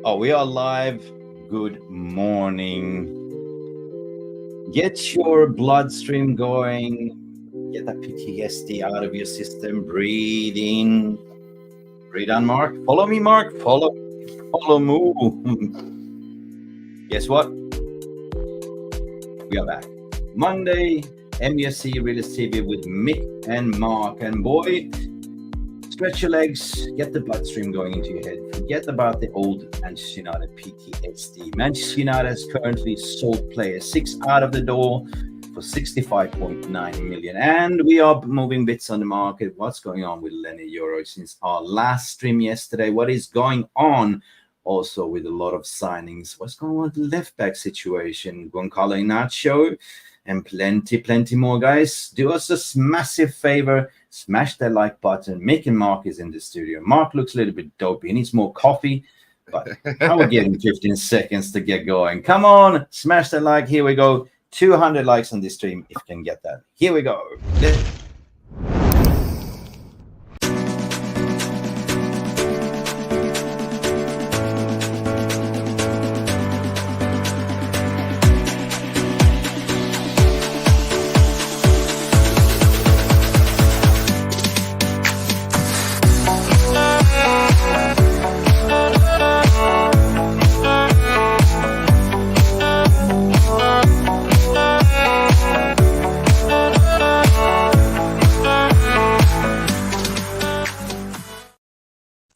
Oh, we are live. Good morning. Get your bloodstream going. Get that PTSD out of your system. Breathe in. Breathe out, Mark. Follow me, Mark. Follow me. Guess what? We are back. Monday, MUFC Realist TV with Mick and Mark. And boy, stretch your legs, get the bloodstream going into your head. Forget about the old Manchester United PTSD. Manchester United has currently sold players 6 out of the door for 65.9 million. And we are moving bits on the market. What's going on with Leny Yoro since our last stream yesterday? What is going on also with a lot of signings? What's going on with the left back situation? Goncalo Inacio and plenty more, guys. Do us a massive favor. Smash that like button. Mick and Mark is in the studio. Mark looks a little bit dopey. He needs more coffee, but I will give him 15 seconds to get going. Come on, smash that like. Here we go. 200 likes on this stream if you can get that. Here we go.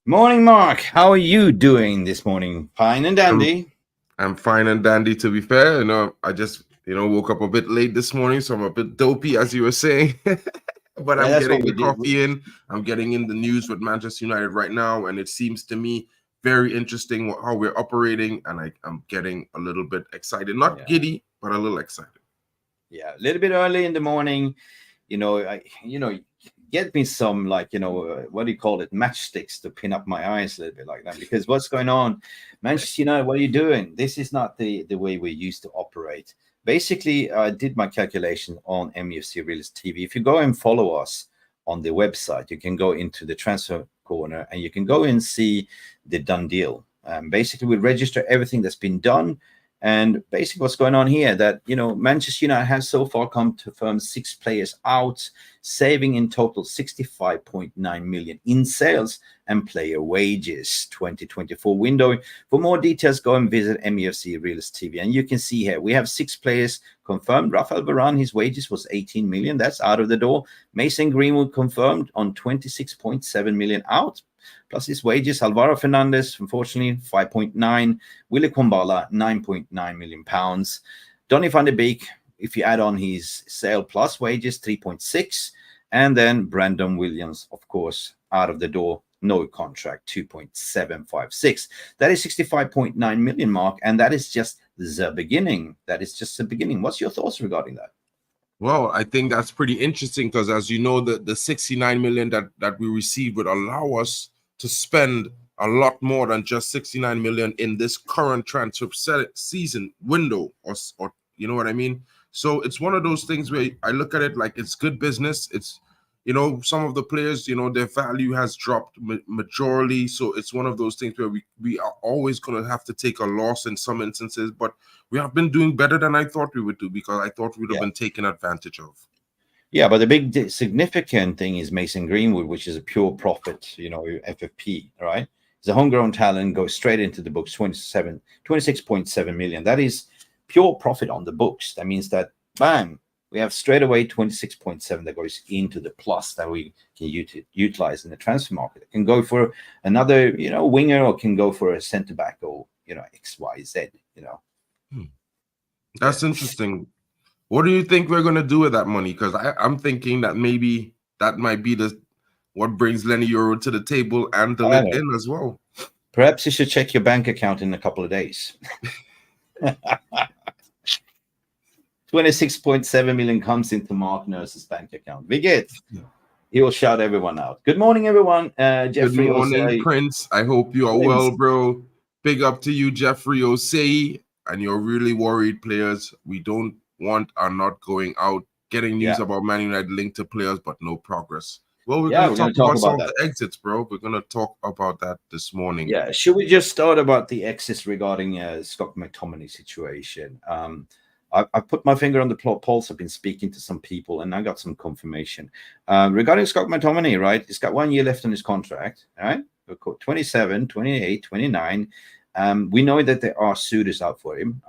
Morning, Mark. How are you doing this morning? Fine and dandy. I'm fine and dandy, to be fair. I just, woke up a bit late this morning, so I'm a bit dopey, as you were saying. But I'm getting the coffee in. I'm getting in the news with Manchester United right now, and it seems to me very interesting how we're operating, and I'm getting a little bit excited. Not giddy, but a little excited. Yeah, a little bit early in the morning. Get me some, what do you call it, matchsticks to pin up my eyes a little bit like that, because what's going on? Manchester United, what are you doing? This is not the way we used to operate. Basically, I did my calculation on MUFC Realist TV. If you go and follow us on the website, you can go into the transfer corner and you can go and see the done deal. Basically, we register everything that's been done. And basically what's going on here, that, Manchester United has so far come to firm 6 players out, saving in total 65.9 million in sales and player wages 2024 window. For more details, go and visit MUFC Realist TV. And you can see here, we have 6 players confirmed. Rafael Varane, his wages was 18 million. That's out of the door. Mason Greenwood confirmed on 26.7 million out. Plus his wages, Alvaro Fernandez, unfortunately, 5.9. Willy Kumbala, 9.9 million pounds. Donny van de Beek, if you add on his sale plus wages, 3.6. And then Brandon Williams, of course, out of the door, no contract, 2.756. That is 65.9 million, Mark, and that is just the beginning. That is just the beginning. What's your thoughts regarding that? Well, I think that's pretty interesting because, as you know, the 69 million that we received would allow us to spend a lot more than just 69 million in this current transfer season window, or you know what I mean? So it's one of those things where I look at it like it's good business. It's, some of the players, their value has dropped majorly. So it's one of those things where we are always going to have to take a loss in some instances, but we have been doing better than I thought we would do, because I thought we would have been taken advantage of. Yeah, but the big significant thing is Mason Greenwood, which is a pure profit, FFP, right? It's a homegrown talent, goes straight into the books, 26.7 million. That is pure profit on the books. That means that, bang, we have straight away 26.7 that goes into the plus that we can utilize in the transfer market. It can go for another, winger, or can go for a center back, or, XYZ, That's interesting. What do you think we're going to do with that money? Because I'm thinking that maybe that might be what brings Leny Yoro to the table and the lid in as well. Perhaps you should check your bank account in a couple of days. 26.7 million comes into Mark Nurse's bank account. Big it. He will shout everyone out. Good morning, everyone. Jeffrey Good morning, Prince. I hope you are well, bro. Big up to you, Jeffrey Osei. And you're really worried, players. We don't want are not going out, getting news about Man United linked to players, but no progress. Well, we're Yeah, going we're to going talk to talk about some about of that. the exits, bro. We're going to talk about that this morning. Yeah, should we just start about the exits regarding Scott Mctominay situation? I put my finger on the pulse. I've been speaking to some people, and I got some confirmation regarding Scott Mctominay. Right, he's got 1 year left on his contract. All right, 27, 28, 29. We know that there are suitors out for him.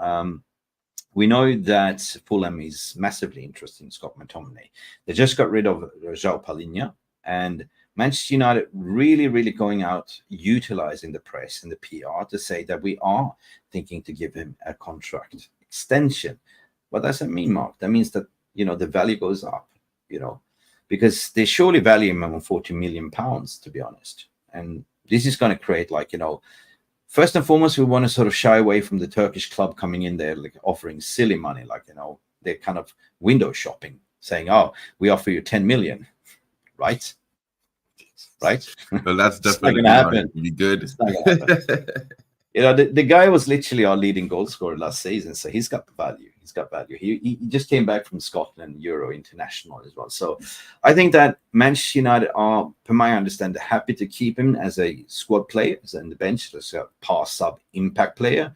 We know that Fulham is massively interested in Scott Mctominay. They just got rid of João Palhinha, and Manchester United really going out, utilizing the press and the PR to say that we are thinking to give him a contract extension. What does that mean, Mark? That means that, the value goes up, because they surely value him on £40 million, to be honest. And this is going to create, first and foremost, we want to sort of shy away from the Turkish club coming in there, offering silly money, they're kind of window shopping, saying, "Oh, we offer you 10 million," right? Right? Well, that's definitely not going to be good. It's not going to happen. The guy was literally our leading goal scorer last season, so he's got value. He just came back from Scotland Euro International as well. So I think that Manchester United are, per my understanding, happy to keep him as a squad player, as in the bench, as a pass sub impact player.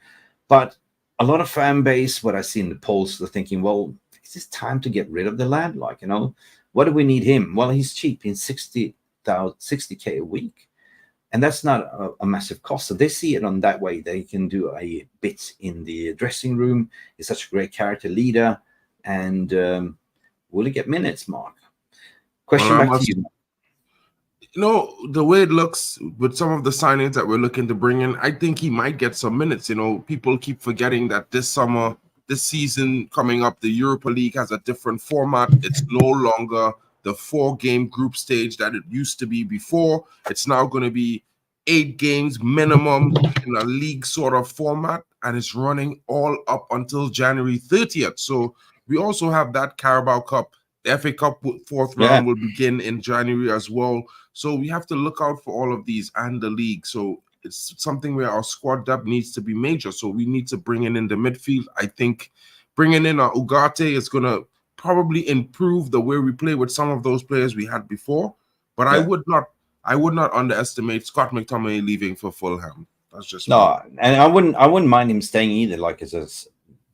But a lot of fan base, what I see in the polls, they're thinking, well, is this time to get rid of the lad? What do we need him? Well, he's cheap. He's 60K a week. And that's not a massive cost. So they see it on that way. They can do a bit in the dressing room. He's such a great character leader. And will he get minutes, Mark? Question back to you. The way it looks with some of the signings that we're looking to bring in, I think he might get some minutes. People keep forgetting that this season coming up, the Europa League has a different format. It's no longer the 4-game group stage that it used to be before. It's now going to be 8 games minimum in a league sort of format, and it's running all up until January 30th. So we also have that Carabao Cup. The FA Cup 4th round will begin in January as well. So we have to look out for all of these and the league. So it's something where our squad depth needs to be major. So we need to bring in the midfield. I think bringing in Ugarte is going to probably improve the way we play with some of those players we had before. But I would not underestimate Scott Mctominay leaving for Fulham. That's just me. And I wouldn't mind him staying either, as a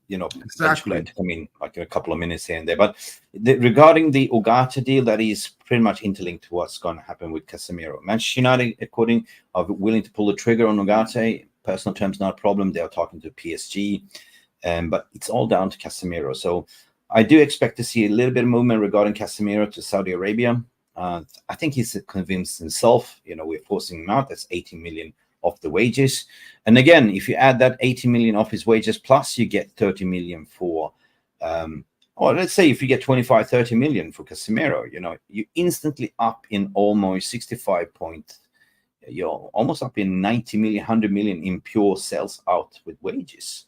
exactly to come in a couple of minutes here and there. But regarding the Ugarte deal, that is pretty much interlinked to what's going to happen with Casemiro. Manchester United, according, are willing to pull the trigger on Ugarte. Personal terms, not a problem. They are talking to PSG, but it's all down to Casemiro. So I do expect to see a little bit of movement regarding Casemiro to Saudi Arabia. I think he's convinced himself. We're forcing him out. That's 80 million off the wages. And again, if you add that 80 million off his wages, plus you get 30 million for, or let's say if you get 25, 30 million for Casemiro, you instantly up in almost 65 point. You're almost up in 90 million, 100 million in pure sales out with wages.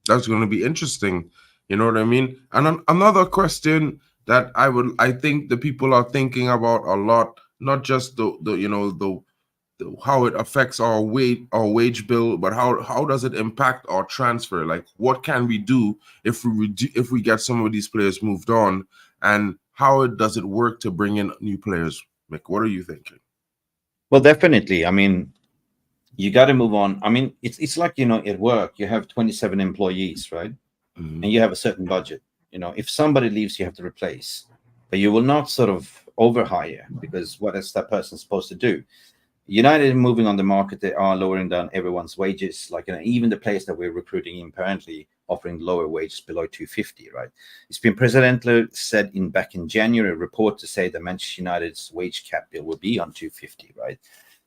That's going to be interesting. You know what I mean? And another question that I think the people are thinking about a lot, not just the how it affects our wage bill, but how does it impact our transfer? Like, what can we do if we get some of these players moved on, and how does it work to bring in new players? Mick, what are you thinking? Well, definitely. I mean, you got to move on. I mean, it's like, at work, you have 27 employees, right? And you have a certain budget. If somebody leaves, you have to replace, but you will not sort of overhire, because what is that person supposed to do? United moving on the market, they are lowering down everyone's wages. Even the players that we're recruiting in apparently offering lower wages below 250, right? It's been presidentially said back in January, a report to say that Manchester United's wage cap bill will be on 250, right?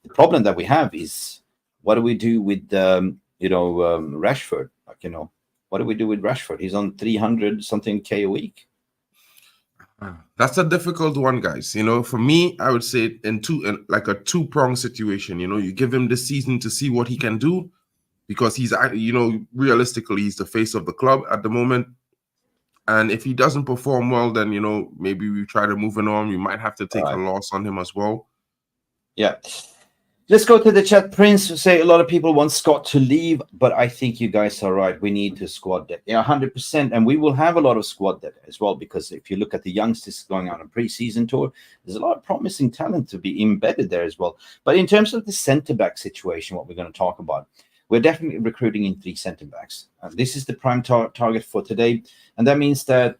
The problem that we have is, what do we do with Rashford? What do we do with Rashford? He's on 300 something K a week. That's a difficult one, guys. For me, I would say like a two-pronged situation. You give him this season to see what he can do, because he's, realistically, he's the face of the club at the moment. And if he doesn't perform well, then, maybe we try to move him on. We might have to take a loss on him as well. Yeah. Let's go to the chat. Prince say a lot of people want Scott to leave, but I think you guys are right. We need to squad depth. Yeah, 100%. And we will have a lot of squad depth as well, because if you look at the youngsters going on a pre-season tour, there's a lot of promising talent to be embedded there as well. But in terms of the centre-back situation, what we're going to talk about, we're definitely recruiting in 3 centre-backs. This is the prime target for today. And that means that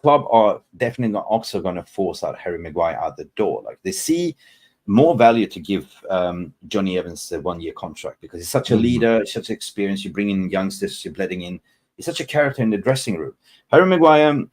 club are definitely also going to force out Harry Maguire out the door. Like, they see more value to give Johnny Evans a 1-year contract, because he's such a leader, such experience. You bring in youngsters, you're letting in. He's such a character in the dressing room. Harry Maguire,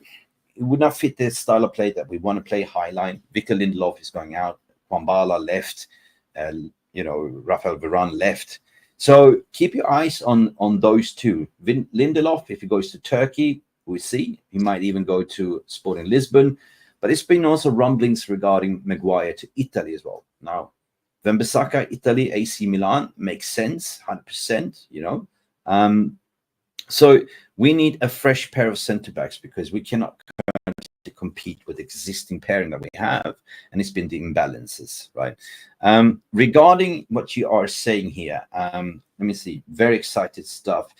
it would not fit the style of play that we want to play high line. Victor Lindelof is going out. Kwambala left. Rafael Varane left. So keep your eyes on those two. Lindelof, if he goes to Turkey, we see. He might even go to Sporting Lisbon. But it's been also rumblings regarding Maguire to Italy as well. Now, Wan-Bissaka, Italy, AC Milan makes sense, 100%, So we need a fresh pair of centre-backs, because we cannot compete with the existing pairing that we have, and it's been the imbalances, right? Regarding what you are saying here, let me see, very excited stuff.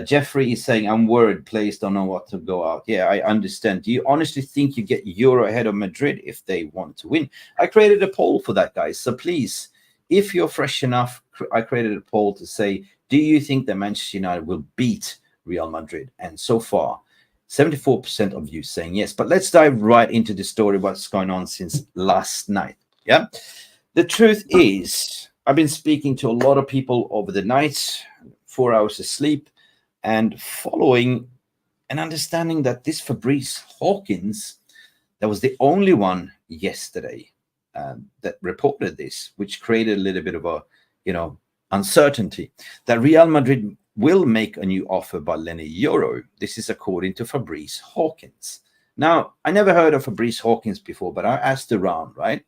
Jeffrey is saying, I'm worried players don't know what to go out. Yeah, I understand. Do you honestly think you get Euro ahead of Madrid if they want to win? I created a poll for that, guys. So please, if you're fresh enough, I created a poll to say, do you think that Manchester United will beat Real Madrid? And so far, 74% of you saying yes. But let's dive right into the story, what's going on since last night. Yeah. The truth is, I've been speaking to a lot of people over the night, 4 hours of sleep, and following and understanding that this Fbrice Hawkings, that was the only one yesterday that reported this, which created a little bit of a, uncertainty that Real Madrid will make a new offer by Leny Yoro. This is according to Fbrice Hawkings. Now, I never heard of Fbrice Hawkings before, but I asked around, right?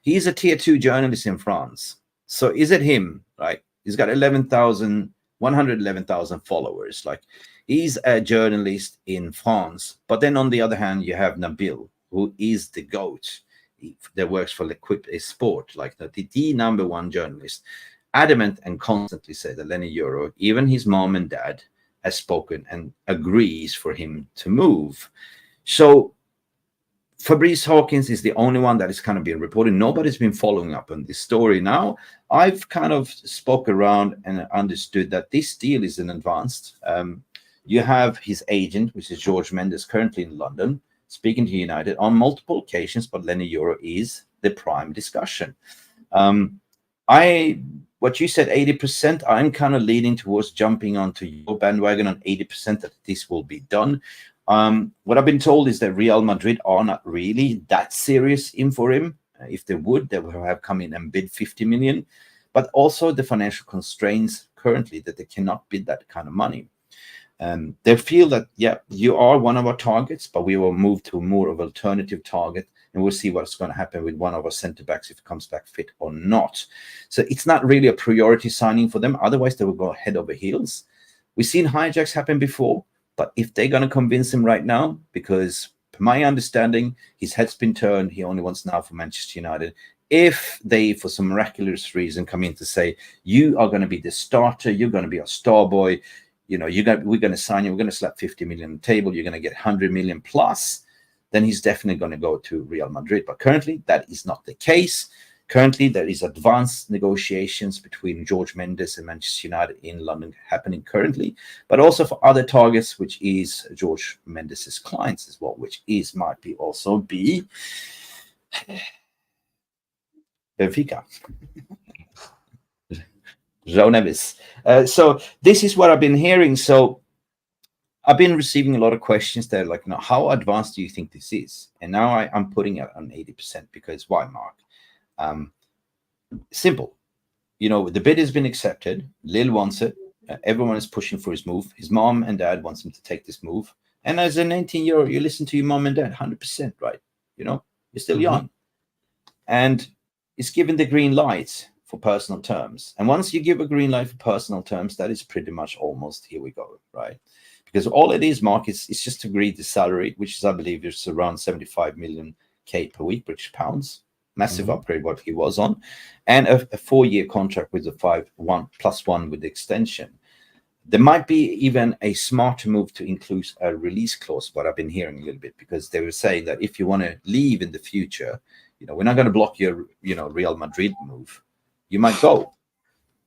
He's a tier 2 journalist in France. So is it him, right? He's got 111,000 followers. Like, he's a journalist in France. But then on the other hand, you have Nabil, who is the GOAT that works for L'Equipe Sport, like the #1 journalist. Adamant and constantly say that Leny Yoro, even his mom and dad, has spoken and agrees for him to move. So Fbrice Hawkings is the only one that is kind of being reported. Nobody's been following up on this story. Now, I've kind of spoke around and understood that this deal is in advanced. You have his agent, which is George Mendes, currently in London, speaking to United on multiple occasions, but Leny Yoro is the prime discussion. What you said, 80%, I'm kind of leaning towards jumping onto your bandwagon on 80% that this will be done. What I've been told is that Real Madrid are not really that serious in for him. If they would, they would have come in and bid 50 million. But also the financial constraints currently that they cannot bid that kind of money. They feel that, yeah, you are one of our targets, but we will move to more of an alternative target. And we'll see what's going to happen with one of our centre-backs if it comes back fit or not. So it's not really a priority signing for them. Otherwise, they will go head over heels. We've seen hijacks happen before, but if they're going to convince him right now, because to my understanding, his head's been turned. He only wants now for Manchester United. If they, for some miraculous reason, come in to say, you are going to be the starter, you're going to be a star boy, we're going to sign you, we're going to slap 50 million on the table, you're going to get 100 million plus, then he's definitely going to go to Real Madrid. But currently, that is not the case. Currently, there is advanced negotiations between George Mendes and Manchester United in London happening currently, but also for other targets, which is George Mendes' clients as well, which might be also be Benfica. João Neves. So this is what I've been hearing. So I've been receiving a lot of questions that are like, how advanced do you think this is? And now I'm putting it on 80% because why, Mark? Simple. The bid has been accepted. Lille wants it. Everyone is pushing for his move. His mom and dad wants him to take this move. And as a 19-year-old, you listen to your mom and dad 100%, right? You're still young. And it's given the green light for personal terms. And once you give a green light for personal terms, that is pretty much almost here we go, right? Because all it is, Mark, is just agreed the salary, which is, I believe, is around 75 million K per week, British pounds. massive upgrade what he was on, and a 4-year contract with a 5+1 with the extension. There might be even a smarter move to include a release clause, what I've been hearing a little bit, because they were saying that if you want to leave in the future, we're not going to block your, Real Madrid move. You might go.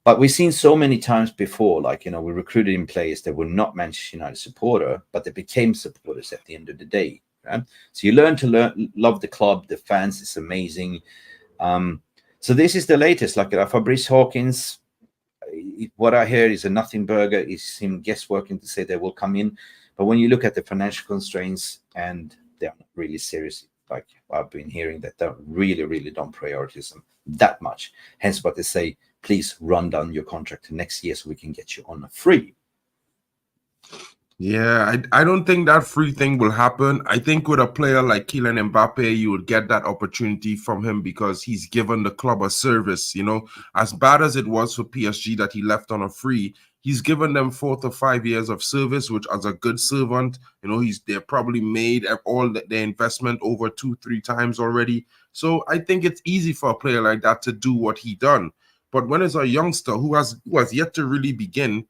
But we've seen so many times before, like, we recruited in players that were not Manchester United supporter, but they became supporters at the end of the day. Right? So you learn to love the club, the fans, it's amazing. So this is the latest, like Fbrice Hawkings. What I hear is a nothing burger, is him guessworking to say they will come in. But when you look at the financial constraints, and they're not really serious, like I've been hearing, that they really don't prioritize them that much. Hence what they say, please run down your contract to next year so we can get you on a free. Yeah, I don't think that free thing will happen. I think with a player like Kylian Mbappe, you would get that opportunity from him because he's given the club a service. As bad as it was for PSG that he left on a free, he's given them 4 to 5 years of service, which, as a good servant, they're probably made all their investment over 2-3 times already. So I think it's easy for a player like that to do what he done. But when it's a youngster who has yet to really begin,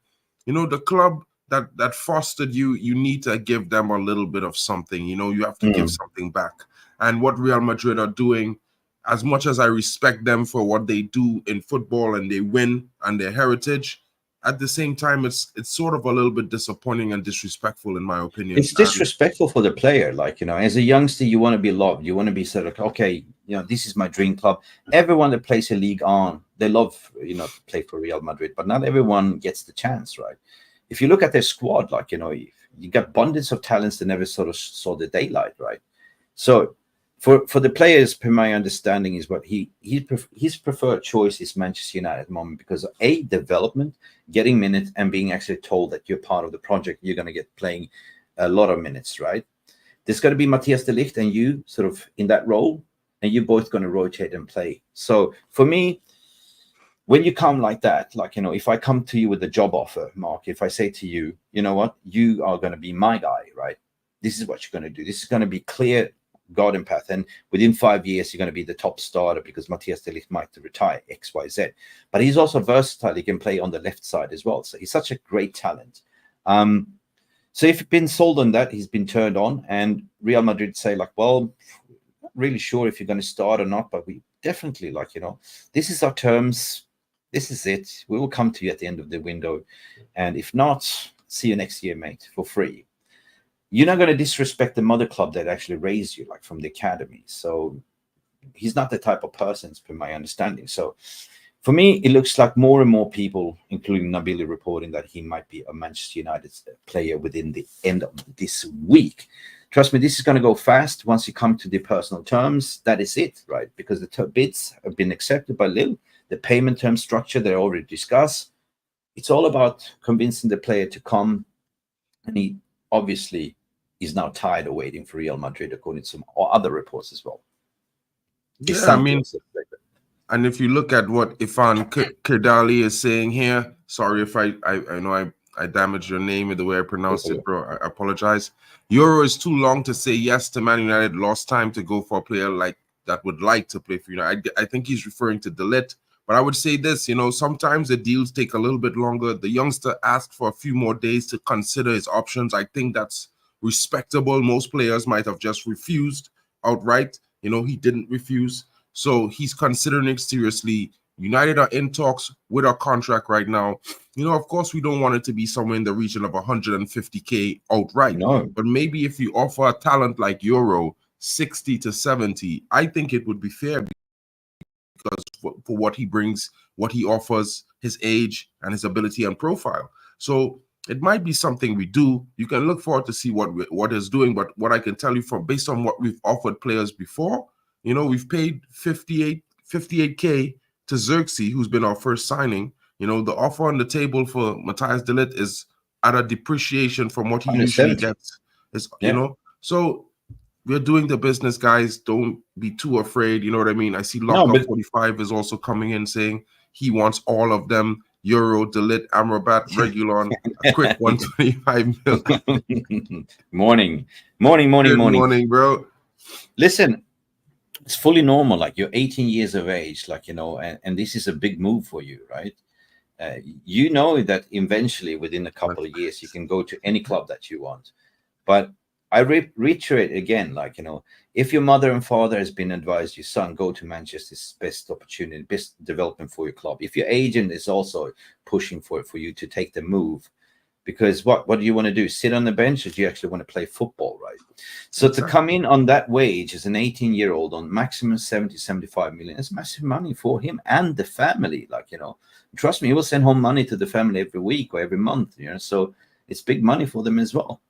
the club that fostered you need to give them a little bit of something. You have to give something back. And what Real Madrid are doing, as much as I respect them for what they do in football and they win and their heritage, at the same time, it's sort of a little bit disappointing and disrespectful, in my opinion. It's disrespectful for the player. Like, as a youngster, you want to be loved. You want to be sort of, okay, this is my dream club. Everyone that plays a league on, they love, to play for Real Madrid, but not everyone gets the chance, right? If you look at their squad, like, you got abundance of talents that never sort of saw the daylight, right? So for the players, per my understanding, is what his preferred choice is Manchester United at the moment, because of development, getting minutes, and being actually told that you're part of the project, you're going to get playing a lot of minutes, right? There's going to be Matthijs de Ligt and you sort of in that role, and you're both going to rotate and play. So for me, when you come like that, like, if I come to you with a job offer, Mark, if I say to you, you know what, you are going to be my guy, right? This is what you're going to do. This is going to be clear garden path. And within 5 years, you're going to be the top starter because Matthijs de Ligt might retire, X, Y, Z. But he's also versatile. He can play on the left side as well. So he's such a great talent. So if you've been sold on that, he's been turned on. And Real Madrid say, like, well, not really sure if you're going to start or not, but we definitely, like, this is our terms. This is it. We will come to you at the end of the window. And if not, see you next year, mate, for free. You're not going to disrespect the mother club that actually raised you, like from the academy. So he's not the type of person, from my understanding. So for me, it looks like more and more people, including Nabili, reporting that he might be a Manchester United player within the end of this week. Trust me, this is going to go fast. Once you come to the personal terms, that is it, right? Because the bids have been accepted by Lille. The payment term structure they already discussed. It's all about convincing the player to come. And he obviously is now tired of waiting for Real Madrid, according to some other reports as well. Yeah, I mean, and if you look at what Ifan Kerdali is saying here, sorry if I know I damaged your name in the way I pronounced it, bro. I apologize. Yoro is too long to say yes to Man United. Lost time to go for a player like that would like to play for United. I think he's referring to De Ligt. But I would say this, sometimes the deals take a little bit longer. The youngster asked for a few more days to consider his options. I think that's respectable. Most players might have just refused outright. He didn't refuse. So he's considering it seriously. United are in talks with our contract right now. Of course, we don't want it to be somewhere in the region of 150K outright. No. But maybe if you offer a talent like Yoro 60 to 70, I think it would be fair. Because for what he brings, what he offers, his age and his ability and profile. So it might be something we do. You can look forward to see what he's doing. But what I can tell you based on what we've offered players before, we've paid 58K to Xerxes, who's been our first signing. The offer on the table for Matthijs de Ligt is at a depreciation from what he usually gets. So we're doing the business, guys. Don't be too afraid. You know what I mean? I see Lockup 45 is also coming in saying he wants all of them. Yoro, De Ligt, Amrabat, Regulon, a quick 125 million. Morning, Morning, bro. Listen, it's fully normal. Like you're 18 years of age, like, and this is a big move for you, right? You know that eventually within a couple of years you can go to any club that you want. But I reiterate again, like, if your mother and father has been advised, your son, go to Manchester's best opportunity, best development for your club. If your agent is also pushing for you to take the move, because what do you want to do? Sit on the bench, or do you actually want to play football, right? So to come in on that wage as an 18-year-old on maximum 75 million, is massive money for him and the family. Like, trust me, he will send home money to the family every week or every month, so it's big money for them as well.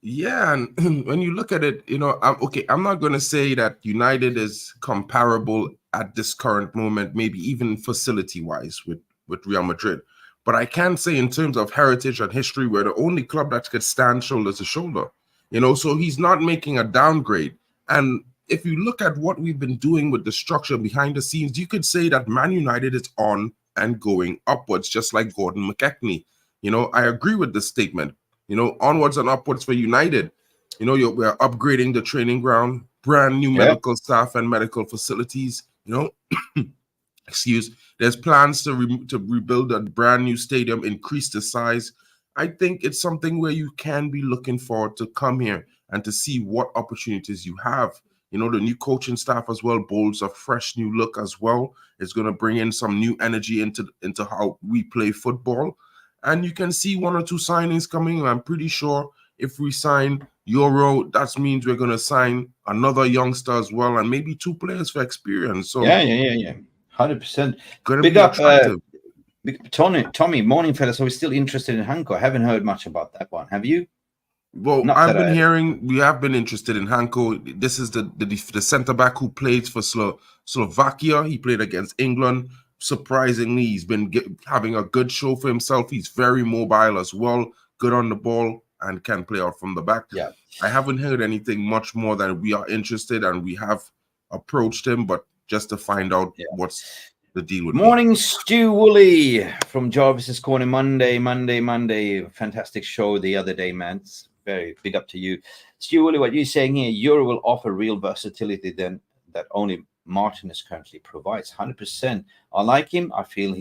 Yeah, and when you look at it, I'm not going to say that United is comparable at this current moment, maybe even facility-wise with Real Madrid. But I can say in terms of heritage and history, we're the only club that could stand shoulder to shoulder. So he's not making a downgrade. And if you look at what we've been doing with the structure behind the scenes, you could say that Man United is on and going upwards, just like Gordon McKechnie. I agree with this statement. Onwards and upwards for United. We're upgrading the training ground, brand new medical staff and medical facilities. There's plans to rebuild a brand new stadium, increase the size. I think it's something where you can be looking forward to come here and to see what opportunities you have. The new coaching staff as well bolds a fresh new look as well. It's going to bring in some new energy into how we play football. And you can see 1 or 2 signings coming. I'm pretty sure if we sign Yoro, that means we're going to sign another youngster as well, and maybe 2 players for experience. So yeah. 100%. Going to be attractive. Tommy, morning, fellas. Are we still interested in Hanko? I haven't heard much about that one. Have you? Well, I've been hearing we have been interested in Hanko. This is the centre back who plays for Slovakia. He played against England. Surprisingly, he's been having a good show for himself. He's very mobile as well, good on the ball, and can play out from the back. Yeah, I haven't heard anything much more than we are interested, and we have approached him, but just to find out what's the deal with Morning, Stu Woolley from Jarvis's Corner. Monday. Fantastic show the other day, man. It's very big up to you. Stu Woolley, what you're saying here, Euro will offer real versatility than that only Martinez currently provides. 100%. I like him. I feel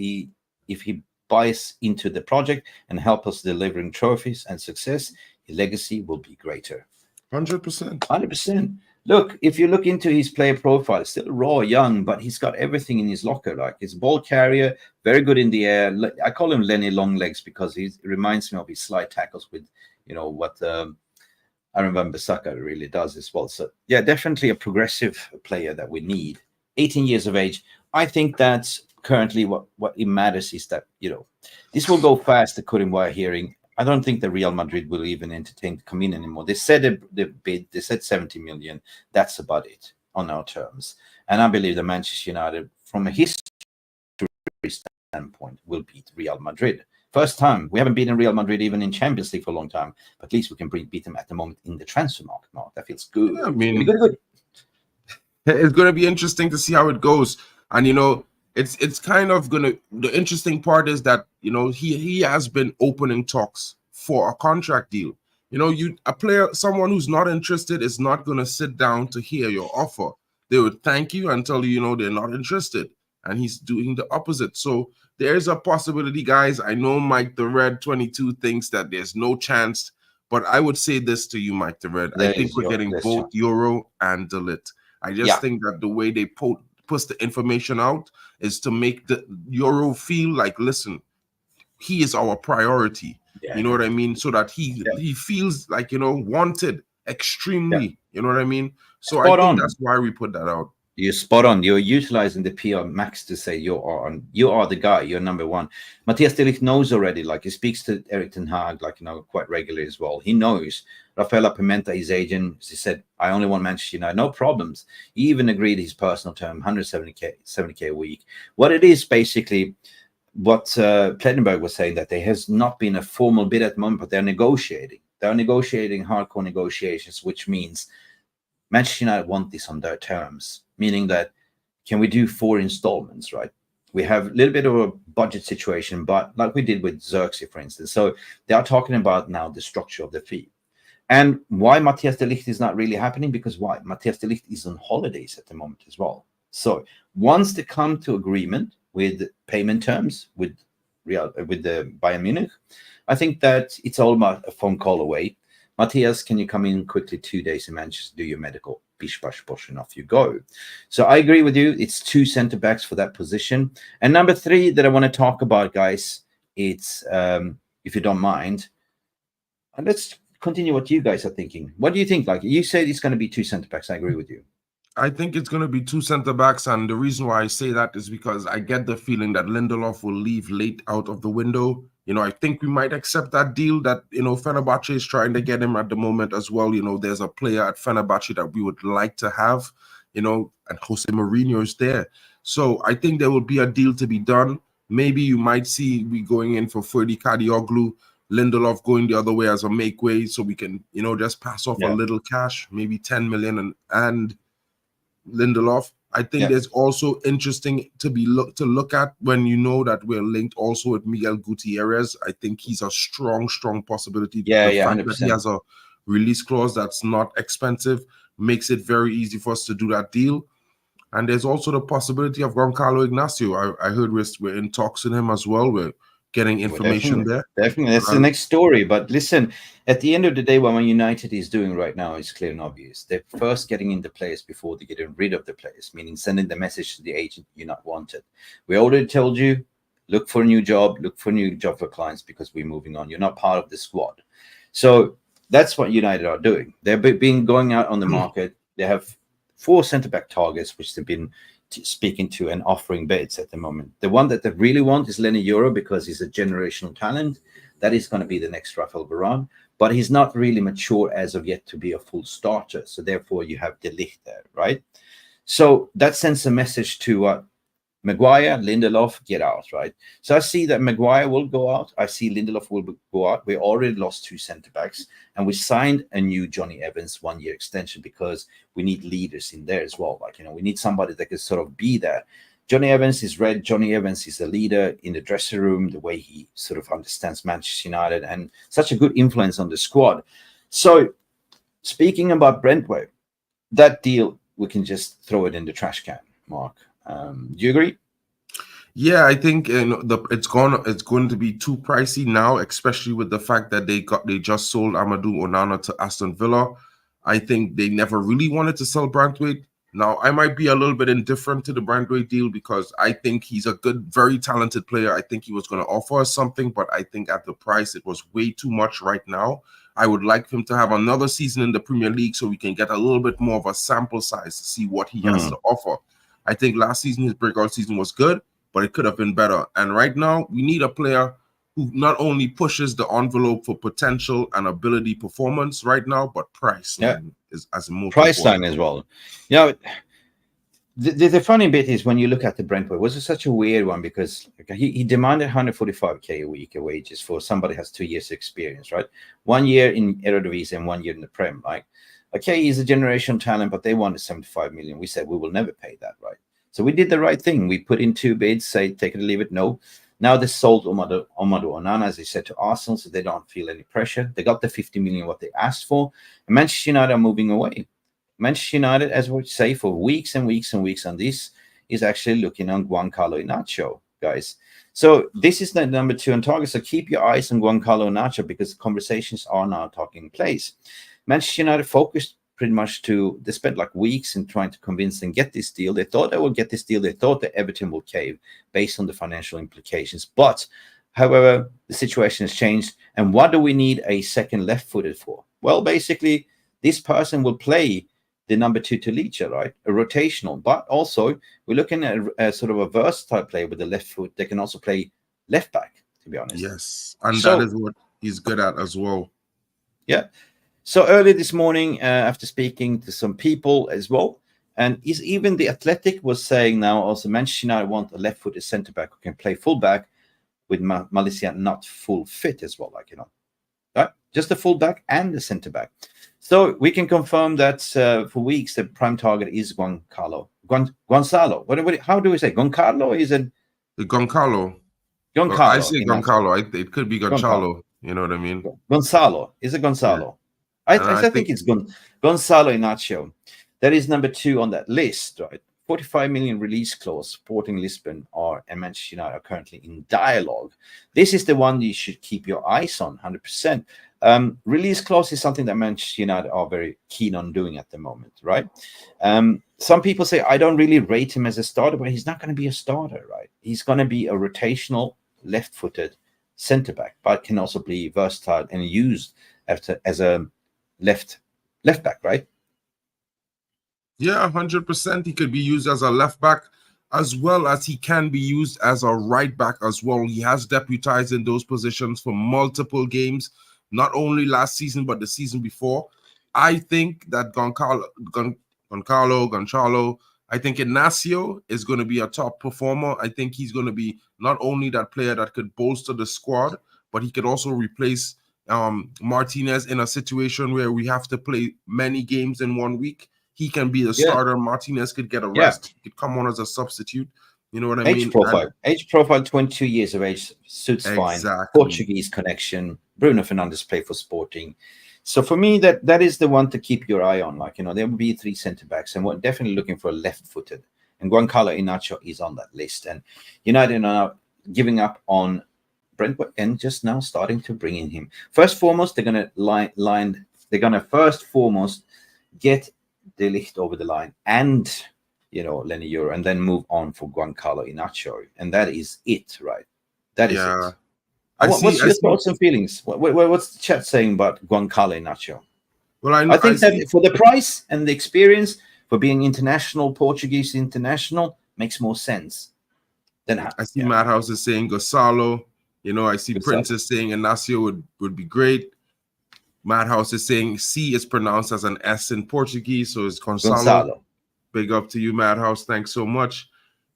if he buys into the project and help us delivering trophies and success, his legacy will be greater. 100%. 100%. Look, if you look into his player profile, still raw, young, but he's got everything in his locker. Like his ball carrier, very good in the air. I call him Lenny Longlegs because he reminds me of his slide tackles with, what Aaron Wan-Bissaka really does as well. So, yeah, definitely a progressive player that we need. 18 years of age. I think that's currently what it matters is that, this will go fast, according to what I'm hearing. I don't think the Real Madrid will even entertain to come in anymore. They said the bid, they said 70 million. That's about it on our terms. And I believe that Manchester United, from a history standpoint, will beat Real Madrid. First time. We haven't beaten Real Madrid even in Champions League for a long time. But at least we can beat them at the moment in the transfer market. Mark. That feels good. Yeah, I mean, good. It's going to be interesting to see how it goes. And, it's kind of the interesting part is that, he has been opening talks for a contract deal. Someone who's not interested is not going to sit down to hear your offer. They would thank you and tell you, they're not interested. And he's doing the opposite. So there's a possibility, guys. I know Mike the Red 22 thinks that there's no chance, but I would say this to you, Mike the Red. I think we're getting both Yoro and De Ligt. I just think that the way they puts the information out is to make the Yoro feel like, listen, he is our priority. You know what I mean? So that he feels like, wanted extremely. You know what I mean? So I think that's why we put that out. You're spot on. You're utilizing the PR max to say you are the guy. You're number one. Matthias de Ligt knows already. Like he speaks to Erik ten Hag, quite regularly as well. He knows. Rafaela Pimenta, his agent, he said, "I only want Manchester United. No problems." He even agreed his personal term, 70k a week. What it is basically, what Plettenberg was saying, that there has not been a formal bid at the moment, but they're negotiating. They're negotiating hardcore negotiations, which means Manchester United want this on their terms, meaning that can we do 4 installments, right? We have a little bit of a budget situation, but like we did with Xerxes, for instance. So they are talking about now the structure of the fee. And why Matthias de Ligt is not really happening? Because why? Matthias de Ligt is on holidays at the moment as well. So once they come to agreement with payment terms with the Bayern Munich, I think that it's all about a phone call away. Matthias, can you come in quickly 2 days in Manchester, do your medical, bish, bash, bosh, and off you go. So I agree with you. It's 2 center backs for that position. And number 3 that I want to talk about, guys, it's, if you don't mind, and let's continue what you guys are thinking. What do you think? Like you said, it's going to be 2 center backs. I agree with you. I think it's going to be 2 center backs, and the reason why I say that is because I get the feeling that Lindelof will leave late out of the window. I think we might accept that deal that, Fenerbahce is trying to get him at the moment as well. There's a player at Fenerbahce that we would like to have, and Jose Mourinho is there. So I think there will be a deal to be done. Maybe you might see we going in for Ferdi Kadioglu, Lindelof going the other way as a make way, so we can, just pass off a little cash, maybe 10 million and Lindelof. I think there's also interesting to look at when that we're linked also with Miguel Gutierrez. I think he's a strong possibility. The fact 100%. that he has a release clause that's not expensive makes it very easy for us to do that deal. And there's also the possibility of Goncalo Inacio. I heard we're in talks with him as well. We're getting information there. Definitely. That's the next story. But listen, at the end of the day, what Man United is doing right now is clear and obvious. They're first getting into players before they're getting rid of the players, meaning sending the message to the agent, you're not wanted. We already told you, look for a new job for clients because we're moving on. You're not part of the squad. So that's what United are doing. They've been going out on the market. They have 4 centre-back targets, which they've been speaking to and offering bids at the moment. The one that they really want is Leny Yoro because he's a generational talent. That is going to be the next Rafael Varane, but he's not really mature as of yet to be a full starter. So therefore you have De Ligt there, right? So that sends a message to Maguire, Lindelof, get out, right? So I see that Maguire will go out. I see Lindelof will go out. We already lost 2 center-backs, and we signed a new Johnny Evans 1-year extension because we need leaders in there as well. Like, we need somebody that can sort of be there. Johnny Evans is red. Johnny Evans is a leader in the dressing room, the way he sort of understands Manchester United and such a good influence on the squad. So speaking about Brentway, that deal, we can just throw it in the trash can, Mark. Do you agree? Yeah, I think it's going to be too pricey now, especially with the fact that they just sold Amadou Onana to Aston Villa. I think they never really wanted to sell Brantwaite. Now, I might be a little bit indifferent to the Brantwaite deal because I think he's a good, very talented player. I think he was going to offer us something, but I think at the price, it was way too much right now. I would like him to have another season in the Premier League so we can get a little bit more of a sample size to see what he has to offer. I think last season, his breakout season was good, but it could have been better. And right now, we need a player who not only pushes the envelope for potential and ability performance right now, but price is as a most price important. line as well. The funny bit is when you look at the Brentford, was such a weird one because he demanded 145k a week of wages for somebody who has 2 years experience, right? 1 year in Eredivisie and 1 year in the Prem, right? Okay, he's a generation talent, but they wanted 75 million. We said we will never pay that, right? So we did the right thing. We put in 2 bids, say take it or leave it. No. Now they sold Amadou Onana, as they said, to Arsenal, so they don't feel any pressure. They got the 50 million what they asked for. And Manchester United are moving away. Manchester United, as we say, for weeks and weeks and weeks on this, is actually looking on Goncalo Inacio, guys. So this is the number 2 on target. So keep your eyes on Goncalo Inacio because conversations are now taking place. Manchester United focused pretty much they spent like weeks in trying to convince and get this deal. They thought they would get this deal. They thought that Everton will cave based on the financial implications. But, however, the situation has changed. And what do we need a second left-footed for? Well, basically, this person will play the number 2 to Licha, right? A rotational. But also, we're looking at a sort of a versatile player with the left foot. They can also play left back, to be honest. Yes, and that is what he's good at as well. Yeah. So early this morning, after speaking to some people as well, and even the Athletic was saying now also Manchester United want a left-footed centre-back who can play full-back with Malaysia not full fit as well, right? Just the full-back and the centre-back. So we can confirm that for weeks the prime target is Gonçalo. How do we say Goncarlo? Is it Goncalo? Goncalo. I say Goncalo. It could be Goncalo. You know what I mean? Gonçalo. Is it Gonçalo? I think it's Goncalo Inacio. That is number 2 on that list, right? 45 million release clause. Sporting Lisbon and Manchester United are currently in dialogue. This is the one you should keep your eyes on, 100%. Release clause is something that Manchester United are very keen on doing at the moment, right? Some people say, I don't really rate him as a starter, but he's not going to be a starter, right? He's going to be a rotational, left-footed centre-back, but can also be versatile and used as a left back, right? Yeah, 100%. He could be used as a left back as well as he can be used as a right back as well. He has deputized in those positions for multiple games, not only last season, but the season before. I think that Goncalo, I think Inacio is going to be a top performer. I think he's going to be not only that player that could bolster the squad, but he could also replace Martinez in a situation where we have to play many games in 1 week. He can be the starter. Martinez could get a rest. He could come on as a substitute. You know what I mean? Age profile, 22 years of age, suits fine. Portuguese connection. Bruno Fernandes played for Sporting. So for me, that is the one to keep your eye on. Like, there will be 3 centre-backs, and we're definitely looking for a left-footed. And Goncalo Inacio is on that list. And United are now giving up on Brentford and just now starting to bring in him. First foremost, they're going to first foremost get De Ligt over the line and Leny Yoro, and then move on for Goncalo Inacio, and that is it, right? That is it. What's your thoughts and feelings? What's the chat saying about Goncalo Inacio? Well, I think that for the price and the experience for being international, Portuguese international, makes more sense than I see Madhouse is saying Gonçalo. I see Princess saying Inacio would be great. Madhouse is saying C is pronounced as an S in Portuguese, so it's Gonçalo. Big up to you, Madhouse. Thanks so much.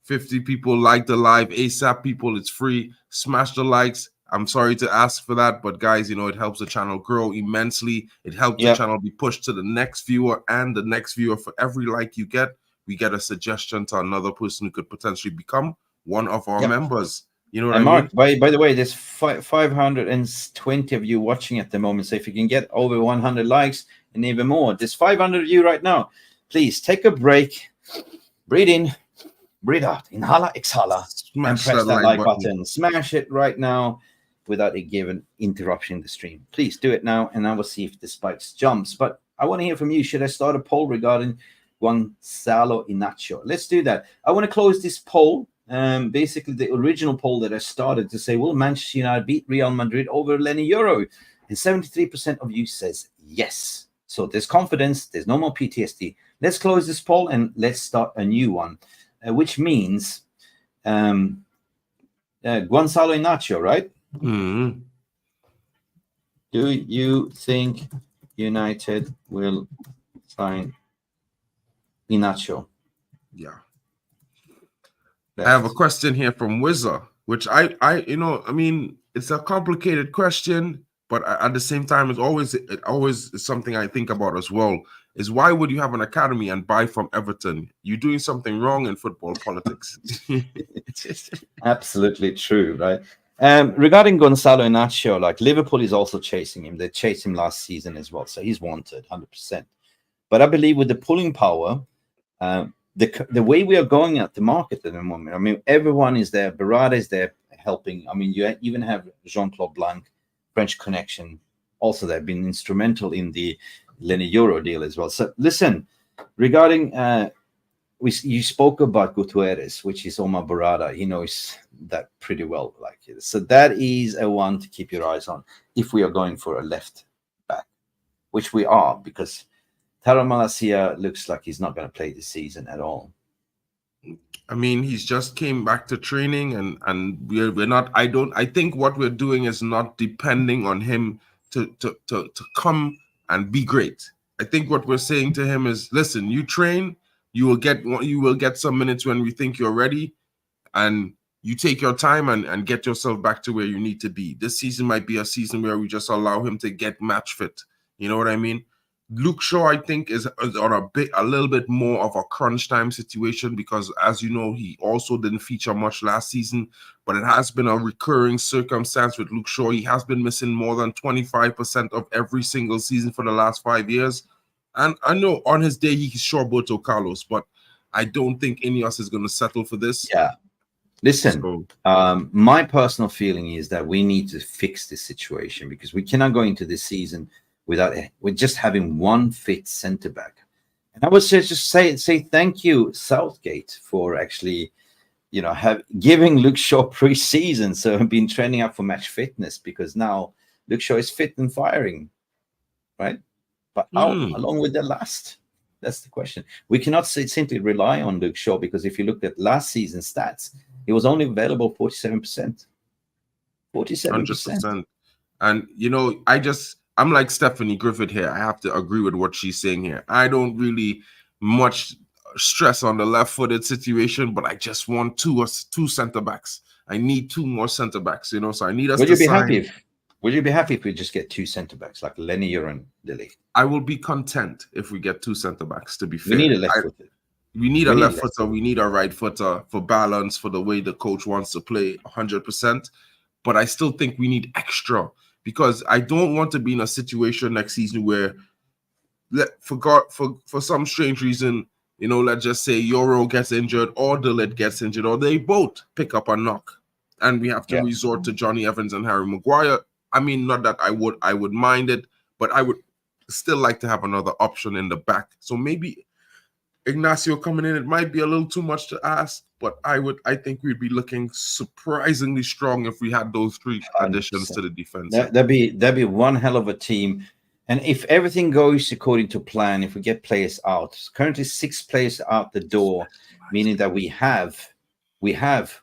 50 people like the live. ASAP people, it's free. Smash the likes. I'm sorry to ask for that, but guys, it helps the channel grow immensely. It helps the channel be pushed to the next viewer and the next viewer. For every like you get, we get a suggestion to another person who could potentially become one of our members. You know what I Mark, mean? by the way, there's 520 of you watching at the moment. So if you can get over 100 likes and even more, there's 500 of you right now. Please take a break, breathe in, breathe out, inhala, exhala, and press that like button. Smash it right now without a given interruption in the stream. Please do it now, and I will see if the spikes jumps. But I want to hear from you. Should I start a poll regarding Goncalo Inacio? Let's do that. I want to close this poll. Basically the original poll that I started to say, will Manchester United beat Real Madrid over Leny Yoro? And 73% of you says yes. So there's confidence. There's no more PTSD. Let's close this poll and let's start a new one, which means Goncalo Inacio, right? Mm-hmm. Do you think United will sign Inacio? Yeah. I have a question here from Wizza, which I mean, it's a complicated question, but at the same time, it always is something I think about as well. Is why would you have an academy and buy from Everton? You're doing something wrong in football politics. Absolutely true, right? Regarding Goncalo Inacio, like Liverpool is also chasing him. They chased him last season as well, so he's wanted 100%. But I believe with the pulling power, the way we are going at the market at the moment, I mean, everyone is there. Barada is there helping. I mean, you even have Jean-Claude Blanc, French connection, also they've been instrumental in the Leny Yoro deal as well. So listen, regarding you spoke about Gutierrez, which is Omar Barada. He knows that pretty well. So that is a one to keep your eyes on if we are going for a left back, which we are, because Taro Malacia looks like he's not going to play this season at all. I mean, he's just came back to training, and we're not. I think what we're doing is not depending on him to come and be great. I think what we're saying to him is, listen, you train, you will get some minutes when we think you're ready, and you take your time and get yourself back to where you need to be. This season might be a season where we just allow him to get match fit. You know what I mean? Luke Shaw, I think, is on a little bit more of a crunch time situation because, as you know, he also didn't feature much last season. But it has been a recurring circumstance with Luke Shaw. He has been missing more than 25% of every single season for the last 5 years. And I know on his day he's Roberto Carlos, but I don't think Ineos is going to settle for this. Yeah. Listen, my personal feeling is that we need to fix this situation because we cannot go into this season with just having one fit center back. And I would just say thank you, Southgate, for actually, giving Luke Shaw pre-season, so I've been training up for match fitness because now Luke Shaw is fit and firing, right? But how along with the last? That's the question. We cannot simply rely on Luke Shaw because if you look at last season's stats, he was only available 47%. 47%. And I'm like Stephanie Griffith here. I have to agree with what she's saying here. I don't really much stress on the left-footed situation, but I just want two center backs. I need two more center backs, so I need us to sign. Would you be happy if we just get two center backs like Lenny Yoro and Lille? I will be content if we get two center backs, to be fair. We need a left-footed. We need a left footer. We need a right footer for balance, for the way the coach wants to play 100%. But I still think we need extra because I don't want to be in a situation next season where, for some strange reason, let's just say Yoro gets injured or Lille gets injured or they both pick up a knock and we have to resort to Johnny Evans and Harry Maguire. I mean, not that I would mind it, but I would still like to have another option in the back. So maybe Inacio coming in, it might be a little too much to ask, but I think we'd be looking surprisingly strong if we had those three 100%. Additions to the defense. That'd be one hell of a team. And if everything goes according to plan, if we get players out, currently 6 players out the door, meaning that we have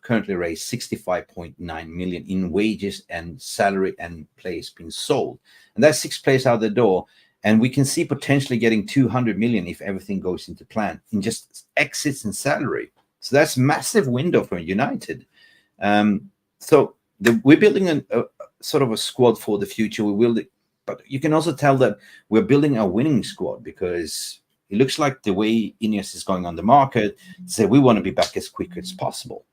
currently raised 65.9 million in wages and salary and players being sold. And that's 6 players out the door. And we can see potentially getting 200 million if everything goes into plan in just exits and salary. So that's massive window for United. So we're building a sort of a squad for the future. But you can also tell that we're building a winning squad because it looks like the way Ineos is going on the market, so we want to be back as quick as possible.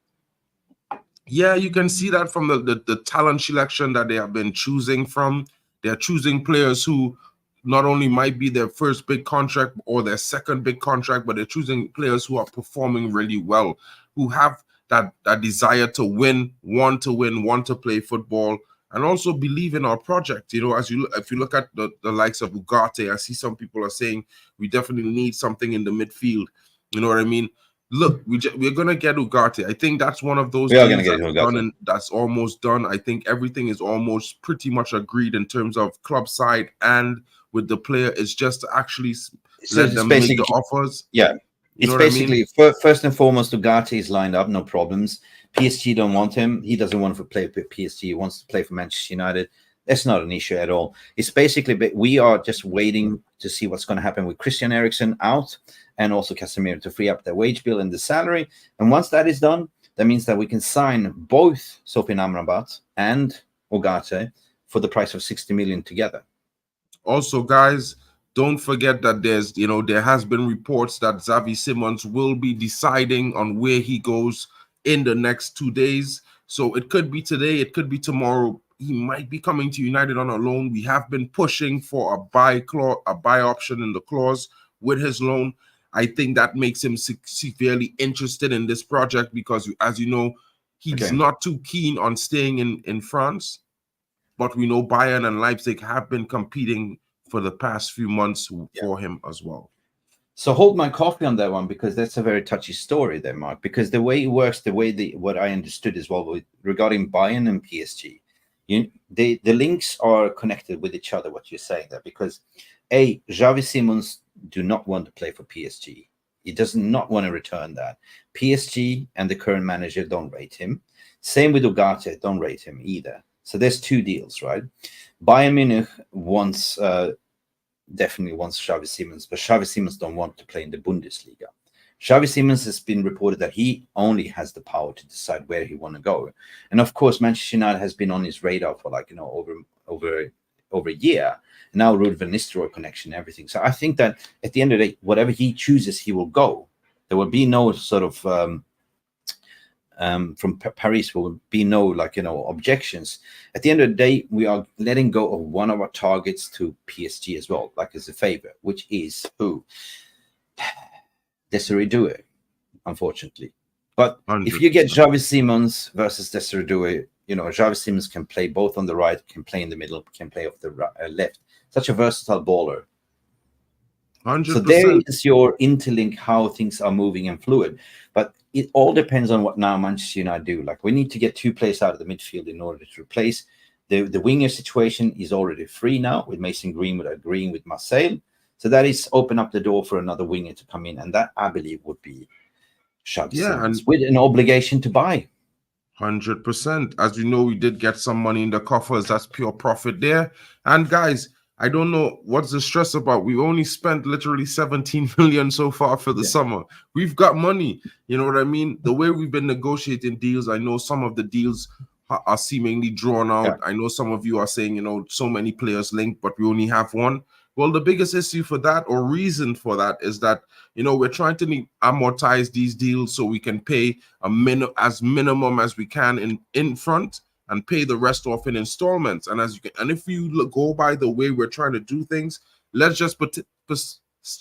Yeah, you can see that from the talent selection that they have been choosing from. They're choosing players who not only might be their first big contract or their second big contract, but they're choosing players who are performing really well, who have that desire to win, want to play football, and also believe in our project. If you look at the likes of Ugarte, I see some people are saying we definitely need something in the midfield. You know what I mean? Look, we're gonna get Ugarte. I think that's one of those things that's almost done. I think everything is almost pretty much agreed in terms of club side and with the player. It's just to actually let them make the offers. Yeah, it's basically first and foremost, Ugarte is lined up, no problems. PSG don't want him. He doesn't want to play for PSG. He wants to play for Manchester United. That's not an issue at all. It's basically we are just waiting to see what's going to happen with Christian Eriksen out and also Casemiro to free up their wage bill and the salary. And once that is done, that means that we can sign both Sofiane Amrabat and Ugarte for the price of 60 million together. Also, guys, don't forget that there has been reports that Xavi Simons will be deciding on where he goes in the next 2 days. So it could be today, it could be tomorrow. He might be coming to United on a loan. We have been pushing for a buy option in the clause with his loan. I think that makes him severely interested in this project because, as you know, he's not too keen on staying in France. But we know Bayern and Leipzig have been competing for the past few months for him as well. So hold my coffee on that one because that's a very touchy story there, Mark. Because the way it works, what I understood as well regarding Bayern and PSG, the links are connected with each other. What you're saying there, because Xavi Simons do not want to play for PSG. He does not want to return that. PSG and the current manager don't rate him. Same with Ugarte, don't rate him either. So there's 2 deals, right? Bayern Munich definitely wants Xavi Simons, but Xavi Simons don't want to play in the Bundesliga. Xavi Simons has been reported that he only has the power to decide where he want to go. And of course, Manchester United has been on his radar for over a year. now Ruud van Nistelrooy connection, everything. So I think that at the end of the day, whatever he chooses, he will go. There will be no sort of from Paris will be no objections. At the end of the day, we are letting go of one of our targets to PSG as well, like as a favor, which is who? Desiree Doué, unfortunately. But 100%. if you get Xavi Simons versus Desiree Doué, Xavi Simons can play both on the right, can play in the middle, can play off the left. Such a versatile baller. 100%. So there is your interlink, how things are moving and fluid. But it all depends on what now Manchester United do. Like, we need to get 2 players out of the midfield in order to replace. The winger situation is already free now, with Mason Greenwood agreeing with Marseille. So that is open up the door for another winger to come in. And that, I believe, would be Xavi Simons, with an obligation to buy. 100%. As you know, we did get some money in the coffers. That's pure profit there. And guys, I don't know what's the stress about. We only spent literally 17 million so far for the summer. We've got money. You know what I mean? The way we've been negotiating deals, I know some of the deals are seemingly drawn out. I know some of you are saying, so many players linked, but we only have one. Well, the biggest issue for that, or reason for that, is that, we're trying to amortize these deals so we can pay as minimum as we can in front, and pay the rest off in installments. And if you go by the way we're trying to do things, let's just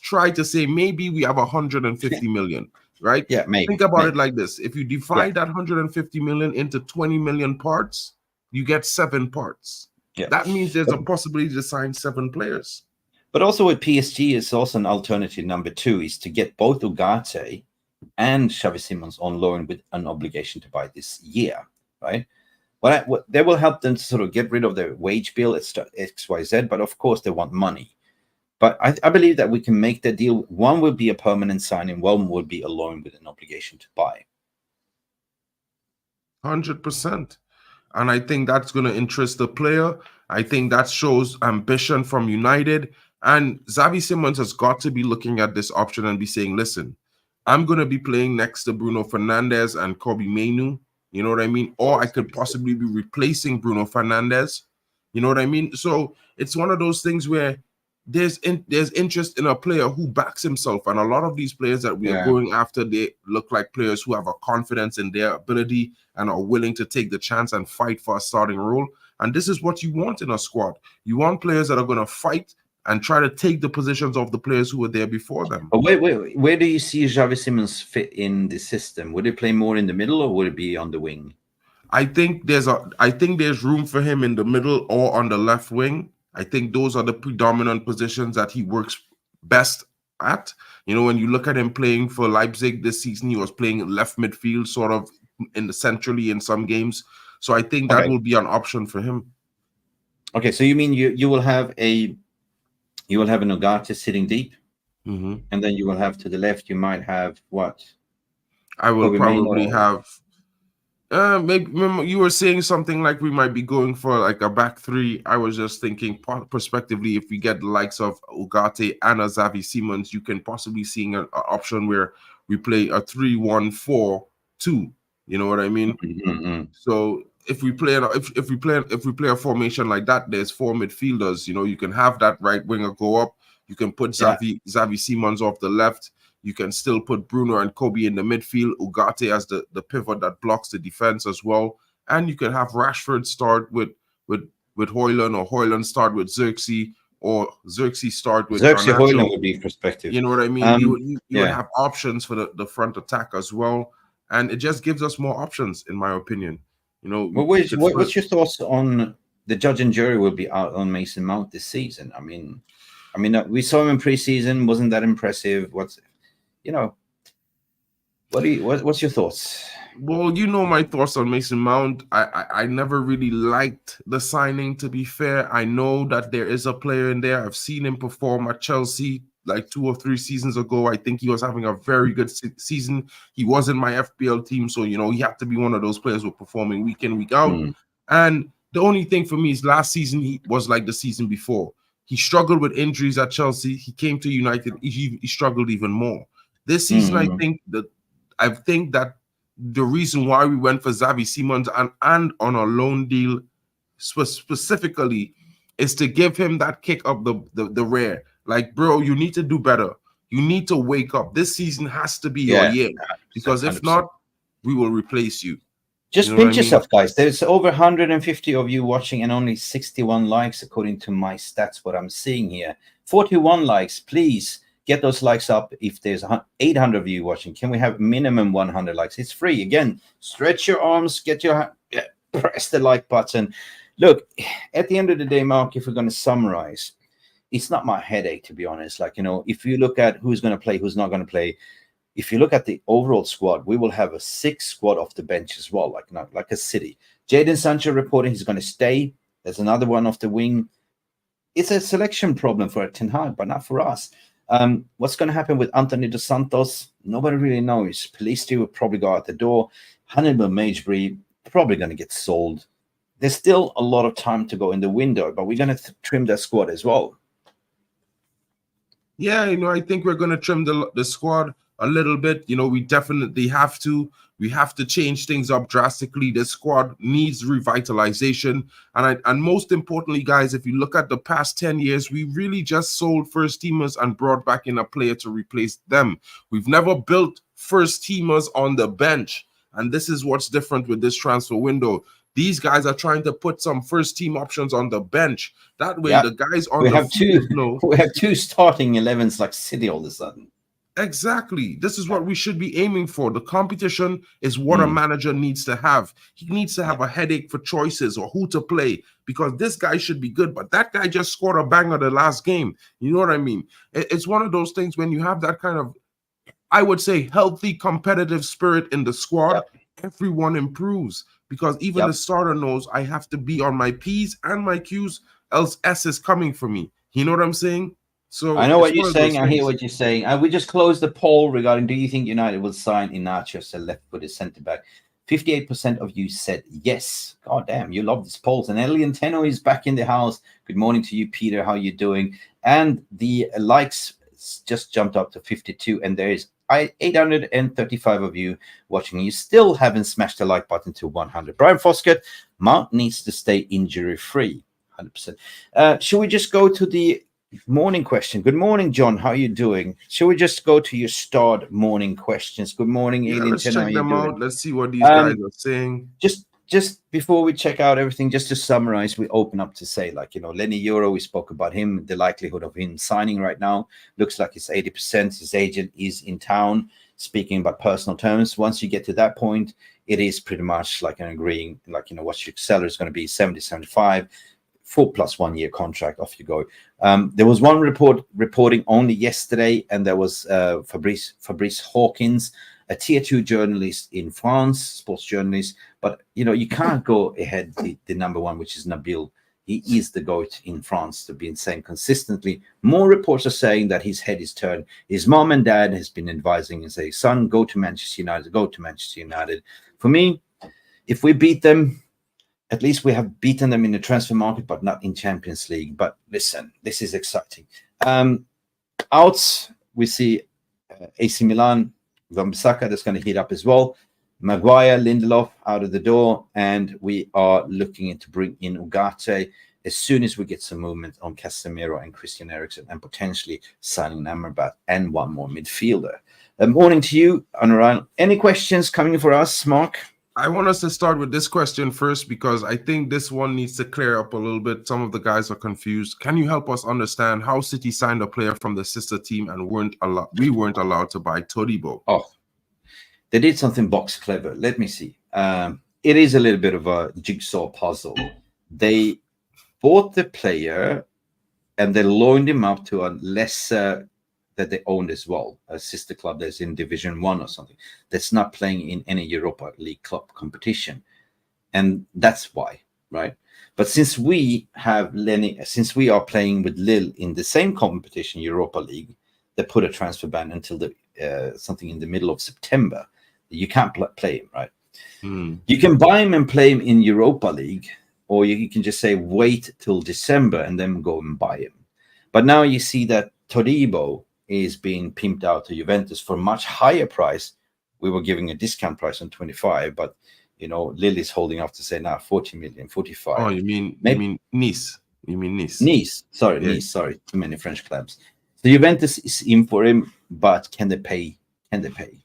try to say maybe we have 150 million, right? Yeah, maybe. Think about it like this: if you divide that 150 million into 20 million parts, you get 7 parts. Yeah. That means there's a possibility to sign 7 players. But also with PSG, it's also an alternative number 2 is to get both Ugarte and Xavi Simons on loan with an obligation to buy this year, right? What they will help them to sort of get rid of their wage bill, it's XYZ, but of course they want money. But I believe that we can make the deal. One will be a permanent signing, one will be a loan with an obligation to buy. 100%. And I think that's going to interest the player. I think that shows ambition from United. And Xavi Simons has got to be looking at this option and be saying, listen, I'm going to be playing next to Bruno Fernandes and Kobbie Mainoo. You know what I mean? Or I could possibly be replacing Bruno Fernandes. You know what I mean? So it's one of those things where there's interest in a player who backs himself. And a lot of these players that we are going after, they look like players who have a confidence in their ability and are willing to take the chance and fight for a starting role. And this is what you want in a squad. You want players that are going to fight and try to take the positions of the players who were there before them. But where do you see Xavi Simons fit in the system? Would he play more in the middle, or would it be on the wing? I think there's room for him in the middle or on the left wing. I think those are the predominant positions that he works best at. When you look at him playing for Leipzig this season, he was playing left midfield, sort of centrally in some games. So I think that will be an option for him. Okay, so you mean you will have an Ugarte sitting deep, and then you will have to the left. You might have what? I will probably have. Maybe you were saying something like we might be going for like a back 3. I was just thinking prospectively, if we get the likes of Ugarte and a Xavi Simons, you can possibly see an option where we play a 3-1-4-2. You know what I mean? So if we play a formation like that, there's 4 midfielders. You can have that right winger go up. You can put Xavi Simons off the left. You can still put Bruno and Kobbie in the midfield, Ugarte as the pivot that blocks the defense as well. And you can have Rashford start with Højlund, or Højlund start with Xerxes, or Xerxes start with Xerxes. Højlund would be perspective. You know what I mean? You would have options for the front attack as well. And it just gives us more options, in my opinion. Well, what's your thoughts on the judge and jury will be out on Mason Mount this season? I mean, we saw him in preseason. Wasn't that impressive? What's your thoughts? Well, my thoughts on Mason Mount. I never really liked the signing, to be fair. I know that there is a player in there. I've seen him perform at Chelsea like 2 or 3 seasons ago. I think he was having a very good season. He was in my FPL team, so he had to be one of those players who are performing week in, week out. And the only thing for me is last season he was like the season before. He struggled with injuries at Chelsea. He came to United. He struggled even more. This season, I think that the reason why we went for Xavi Simons and on a loan deal specifically is to give him that kick up the rear. Like, bro, you need to do better. You need to wake up. This season has to be your year, because if 100%. not, we will replace you. Just You know pinch what I mean? yourself, guys. There's over 150 of you watching and only 61 likes, according to my stats, what I'm seeing here. 41 likes. Please get those likes up. If there's 800 of you watching, can we have minimum 100 likes? It's free. Again, stretch your arms, get your press the like button. Look, at the end of the day, Mark, if we're going to summarize, it's not my headache, to be honest. Like, you know, if you look at who's going to play, who's not going to play, if you look at the overall squad, we will have a 6 squad off the bench as well, like a City. Jadon Sancho reporting he's going to stay. There's another one off the wing. It's a selection problem for Ten Hag, but not for us. What's going to happen with Anthony Dos Santos? Nobody really knows. Pelistri will probably go out the door. Hannibal Magebury probably going to get sold. There's still a lot of time to go in the window, but we're going to trim that squad as well. Yeah, you know, I think we're going to trim the squad a little bit. You know, we definitely have to. We have to change things up drastically. The squad needs revitalization. And most importantly, guys, if you look at the past 10 years, we really just sold first teamers and brought back in a player to replace them. We've never built first teamers on the bench. And this is what's different with this transfer window. These guys are trying to put some first team options on the bench. That way, the guys on the field know. We have 2 starting 11s like City all of a sudden. Exactly. This is what we should be aiming for. The competition is what a manager needs to have. He needs to have a headache for choices or who to play, because this guy should be good, but that guy just scored a banger the last game. You know what I mean? It's one of those things when you have that kind of, I would say, healthy competitive spirit in the squad, everyone improves, because even the starter knows I have to be on my P's and my Q's, else S is coming for me. You know what I'm saying? So I know what you're saying. I hear what you're saying. We just closed the poll regarding, do you think United will sign Inacio as a left-footed centre-back? 58% of you said yes. God damn, you love this polls. And Elian Tenno is back in the house. Good morning to you, Peter. How you doing? And the likes just jumped up to 52. And there is 835 of you watching. You still haven't smashed the like button to 100. Brian Foskett, Mount needs to stay injury-free. 100%. Should we just go to the morning question? Good morning, John. How are you doing? Shall we just go to your start morning questions? Good morning, Alien. Let's check them out. Let's see what these guys are saying. Just before we check out everything, just to summarize, we open up to say, like, you know, Leny Yoro, we spoke about him. The likelihood of him signing right now looks like it's 80%. His agent is in town, speaking about personal terms. Once you get to that point, it is pretty much like an agreeing, like, you know, what your salary is going to be, 70, 75. 4 + 1 year contract, off you go. There was one reporting only yesterday, and there was Fbrice Hawkings, a tier 2 journalist in France, sports journalist. But, you know, you can't go ahead the number one, which is Nabil. He is the GOAT in France, to be saying consistently. More reports are saying that his head is turned. His mom and dad has been advising and say, son, go to Manchester United, go to Manchester United. For me, if we beat them, at least we have beaten them in the transfer market, but not in Champions League. But listen, this is exciting. Outs, we see AC Milan, Wan-Bissaka, that's going to heat up as well. Maguire, Lindelof out of the door. And we are looking into bring in Ugarte as soon as we get some movement on Casemiro and Christian Eriksen, and potentially signing Amrabat and one more midfielder. Morning to you, Anurag. Any questions coming for us, Mark? I want us to start with this question first, because I think this one needs to clear up a little bit. Some of the guys are confused. Can you help us understand how City signed a player from the sister team and we weren't allowed to buy Todibo? Oh, they did something box clever. Let me see. It is a little bit of a jigsaw puzzle. They bought the player and they loaned him up to a lesser that they owned as well, a sister club that's in Division 1 or something, that's not playing in any Europa League club competition. And that's why, right? But since we have since we are playing with Lille in the same competition, Europa League, they put a transfer ban until something in the middle of September. You can't play him, right? You can buy him and play him in Europa League, or you can just say wait till December and then go and buy him. But now you see that Todibo is being pimped out to Juventus for a much higher price. We were giving a discount price on 25, but, you know, Lille is holding off to say now 40 million, 45. Oh, you mean Nice? You mean Nice? Nice, sorry, Yeah. Nice, sorry, too many French clubs. So Juventus is in for him, but can they pay? Can they pay?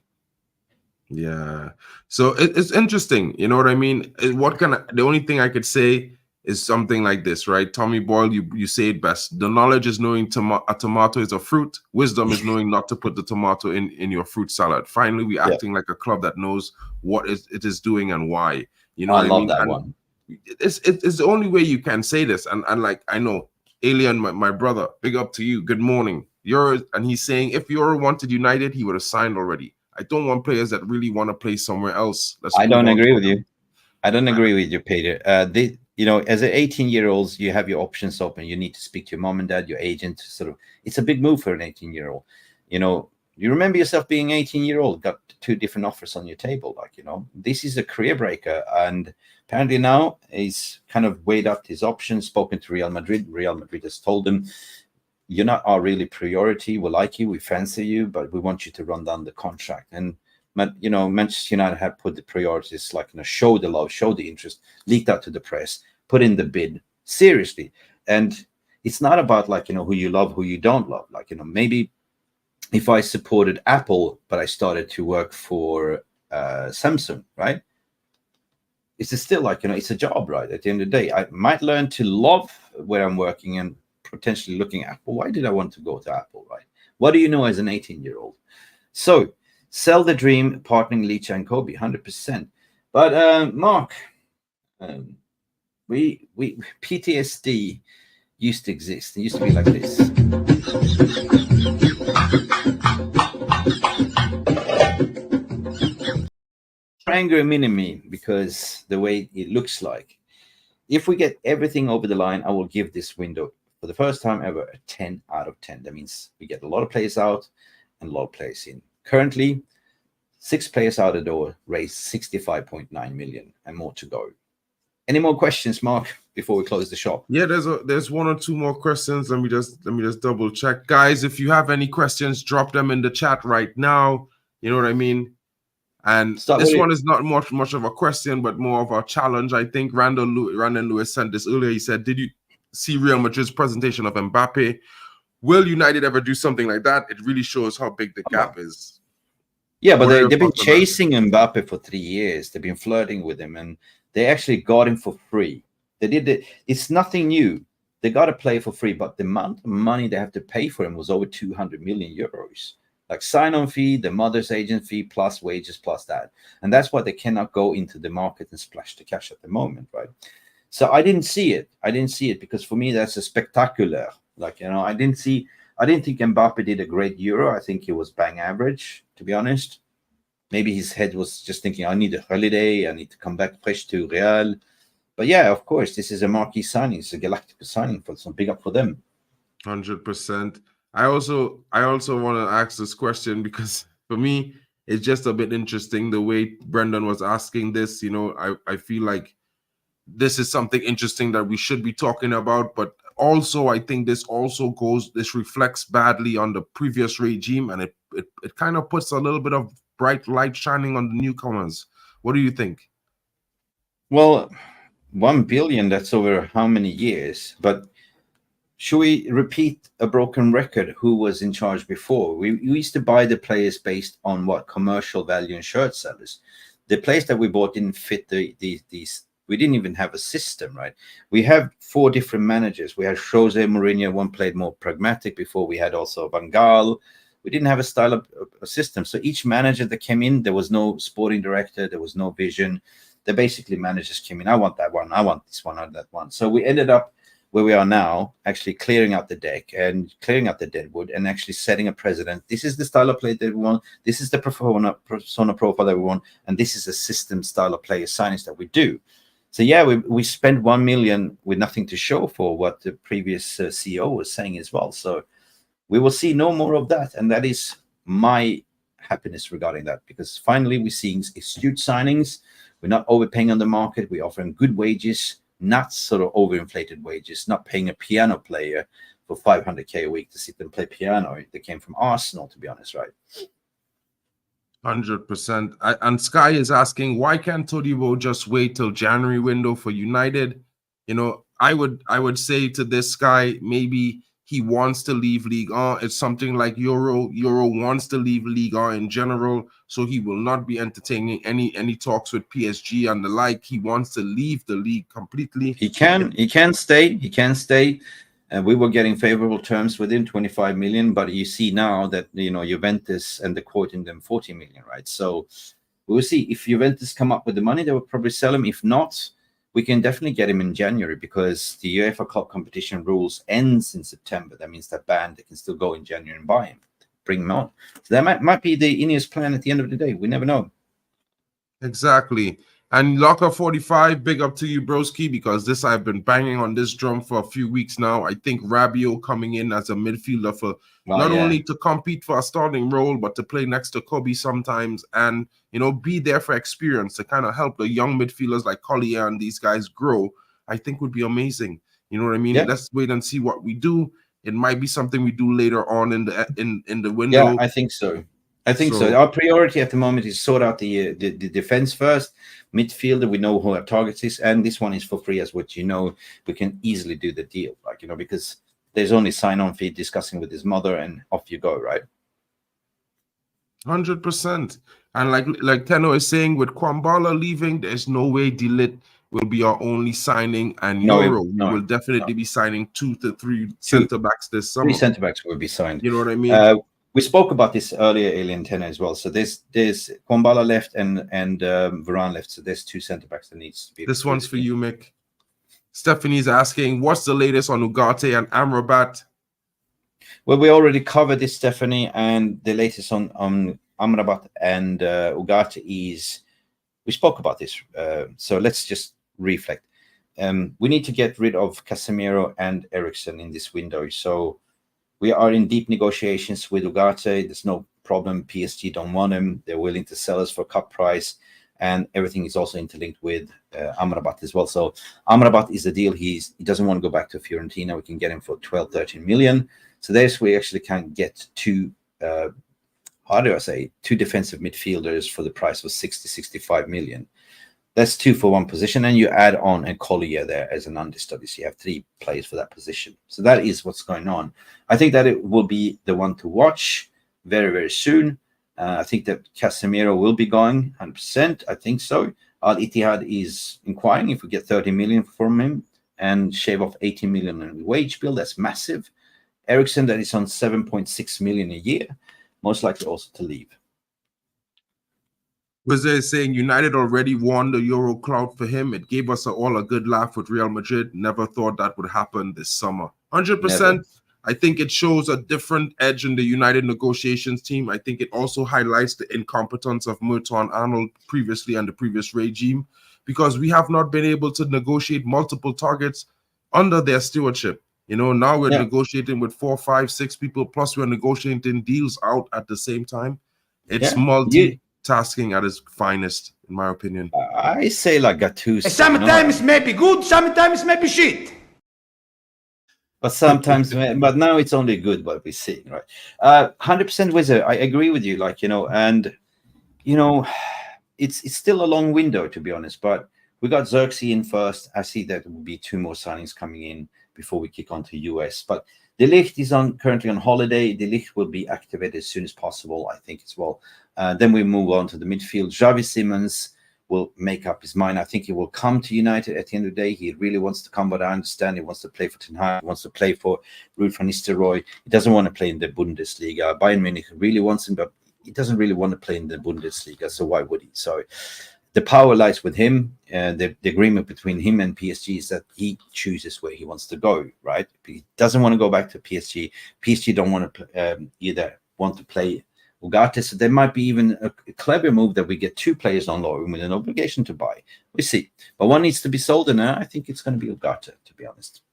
Yeah. So it's interesting. You know what I mean? The only thing I could say is something like this, right? Tommy Boyle, you say it best. The knowledge is knowing a tomato is a fruit. Wisdom is knowing not to put the tomato in your fruit salad. Finally, we're acting like a club that knows what it is doing and why. You know I what I love mean? that And one. it's the only way you can say this. And like, I know, Alien, my brother, big up to you. Good morning. And he's saying if Yoro wanted United, he would have signed already. I don't want players that really want to play somewhere else. I don't agree with you. I don't agree with you, Peter. You know, as an 18-year-old, you have your options open. You need to speak to your mom and dad, your agent. Sort of, it's a big move for an 18-year-old. You know, you remember yourself being 18-year-old, got 2 different offers on your table. Like, you know, this is a career breaker, and apparently now he's kind of weighed up his options, spoken to Real Madrid. Real Madrid has told him, you're not our really priority. We like you, we fancy you, but we want you to run down the contract. And you know, Manchester United have put the priorities, like, you know, show the love, show the interest, leaked out to the press, put in the bid seriously. And it's not about, like, you know, who you love, who you don't love. Like, you know, maybe if I supported Apple, but I started to work for Samsung, right? It's still, like, you know, it's a job, right? At the end of the day, I might learn to love where I'm working and potentially looking at Apple. Why did I want to go to Apple, right? What do you know as an 18-year-old? So sell the dream, partnering Leach and Kobe, 100%. But Mark, we PTSD used to exist. It used to be like this. Anger mini because the way it looks like. If we get everything over the line, I will give this window, for the first time ever, a 10 out of 10. That means we get a lot of players out and a lot of players in. Currently, 6 players out the door, raised 65.9 million and more to go. Any more questions, Mark, before we close the shop? Yeah, there's 1 or 2 more questions. Let me just double check. Guys, if you have any questions, drop them in the chat right now. You know what I mean? And this one is not much of a question, but more of a challenge. I think Randall Lewis sent this earlier. He said, did you see Real Madrid's presentation of Mbappe? Will United ever do something like that? It really shows how big the gap is. Yeah, but they've been chasing Mbappe for 3 years. They've been flirting with him, and they actually got him for free. They did it. It's nothing new. They got to play for free, but the amount of money they have to pay for him was over 200 million euros. Like sign-on fee, the mother's agent fee, plus wages, plus that. And that's why they cannot go into the market and splash the cash at the moment, right? So I didn't see it. I didn't see it because for me, that's a spectacular. Like, you know, I didn't think Mbappe did a great Euro. I think he was bang average, to be honest. Maybe his head was just thinking, I need a holiday. I need to come back fresh to Real. But yeah, of course, this is a marquee signing. It's a galactic signing, for some big up for them. 100%. I also want to ask this question because for me, it's just a bit interesting the way Brendan was asking this. You know, I feel like this is something interesting that we should be talking about, but also I think this reflects badly on the previous regime, and it kind of puts a little bit of bright light shining on the newcomers. What do you think? Well, 1 billion, that's over how many years? But should we repeat a broken record? Who was in charge before? We used to buy the players based on what? Commercial value and shirt sellers. The players that we bought didn't fit these. We didn't even have a system, right? We have 4 different managers. We had Jose Mourinho, one played more pragmatic. Before we had also Van Gaal. We didn't have a style of a system. So each manager that came in, there was no sporting director, there was no vision. The basically managers came in. I want that one. I want this one or that one. So we ended up where we are now, actually clearing out the deck and clearing out the deadwood and actually setting a precedent. This is the style of play that we want. This is the persona profile that we want. And this is a system style of play signings that we do. So yeah, we spent 1 million with nothing to show for what the previous CEO was saying as well. So we will see no more of that. And that is my happiness regarding that, because finally we're seeing astute signings. We're not overpaying on the market. We're offering good wages, not sort of overinflated wages, not paying a piano player for 500K a week to sit and play piano. They came from Arsenal, to be honest, right? 100%. And Sky is asking, why can't Todibo just wait till January window for United? You know, I would say to this guy, maybe he wants to leave Ligue 1. It's something like Yoro. Yoro wants to leave Ligue 1 in general, so he will not be entertaining any talks with PSG and the like. He wants to leave the league completely. He can stay. He can stay. We were getting favorable terms within 25 million, but you see now that, you know, Juventus and they're quoting them 40 million, right? So we'll see. If Juventus come up with the money, they will probably sell him. If not, we can definitely get him in January, because the UEFA Club competition rules ends in September. That means that they can still go in January and buy him, bring him on. So that might be the Ineos plan at the end of the day. We never know. Exactly. And Locker 45, big up to you, broski, because this I've been banging on this drum for a few weeks now. I think Rabiot coming in as a midfielder for only to compete for a starting role, but to play next to Kobe sometimes and, you know, be there for experience to kind of help the young midfielders like Collier and these guys grow, I think would be amazing. You know what I mean? Yeah. Let's wait and see what we do. It might be something we do later on in the window. Yeah, I think so. So our priority at the moment is sort out the defense first. Midfielder, we know who our targets is, and this one is for free, as what you know. We can easily do the deal, like, you know, because there's only sign-on fee, discussing with his mother, and off you go, right? 100%. And like Tenno is saying, with Kwambala leaving, there's no way De Ligt will be our only signing, and Yoro will definitely be signing 2 to 3 center backs this summer. 3 center backs will be signed. You know what I mean? We spoke about this earlier, Alien 10 as well. So there's Kwambala left and Varane left. So there's 2 center backs that needs to be. This one's for you, Mick. Stephanie's asking, what's the latest on Ugarte and Amrabat? Well, we already covered this, Stephanie, and the latest on Amrabat and Ugarte is, we spoke about this. So let's just reflect. We need to get rid of Casemiro and Eriksen in this window. So we are in deep negotiations with Ugarte. There's no problem. PSG don't want him. They're willing to sell us for cut price. And everything is also interlinked with Amrabat as well. So Amrabat is the deal. He doesn't want to go back to Fiorentina. We can get him for 12, 13 million. So there's we actually can get 2 defensive midfielders for the price of 60, 65 million. That's 2 for 1 position, and you add on a Collier there as an understudy. So you have 3 players for that position. So that is what's going on. I think that it will be the one to watch very, very soon. I think that Casemiro will be going 100%. I think so. Al Ittihad is inquiring if we get 30 million from him and shave off 80 million in wage bill. That's massive. Eriksen, that is on 7.6 million a year, most likely also to leave. Was there saying United already won the Euro clout for him? It gave us all a good laugh with Real Madrid. Never thought that would happen this summer. 100%. I think it shows a different edge in the United negotiations team. I think it also highlights the incompetence of Merton Arnold previously and the previous regime, because we have not been able to negotiate multiple targets under their stewardship. You know, now we're negotiating with 4, 5, 6 people, plus we're negotiating deals out at the same time. It's multitasking at its finest, in my opinion. I say like Gattuso. Sometimes maybe good, sometimes maybe shit. But sometimes, but now it's only good what we're seeing, right? 100% Wizard. I agree with you, like, you know, and, you know, it's still a long window, to be honest, but we got Xerxes in first. I see that there will be 2 more signings coming in before we kick on to US. But De Ligt is currently on holiday. De Ligt will be activated as soon as possible, I think, as well. Then we move on to the midfield. Xavi Simons will make up his mind. I think he will come to United at the end of the day. He really wants to come, but I understand he wants to play for Ten Hag, he wants to play for Ruud van Nistelrooy. He doesn't want to play in the Bundesliga. Bayern Munich really wants him, but he doesn't really want to play in the Bundesliga, so why would he? So the power lies with him. The agreement between him and PSG is that he chooses where he wants to go, right? He doesn't want to go back to PSG. PSG don't want to either want to play Ugarte, so there might be even a clever move that we get 2 players on loan with an obligation to buy. We see, but one needs to be sold, and I think it's going to be Ugarte, to be honest.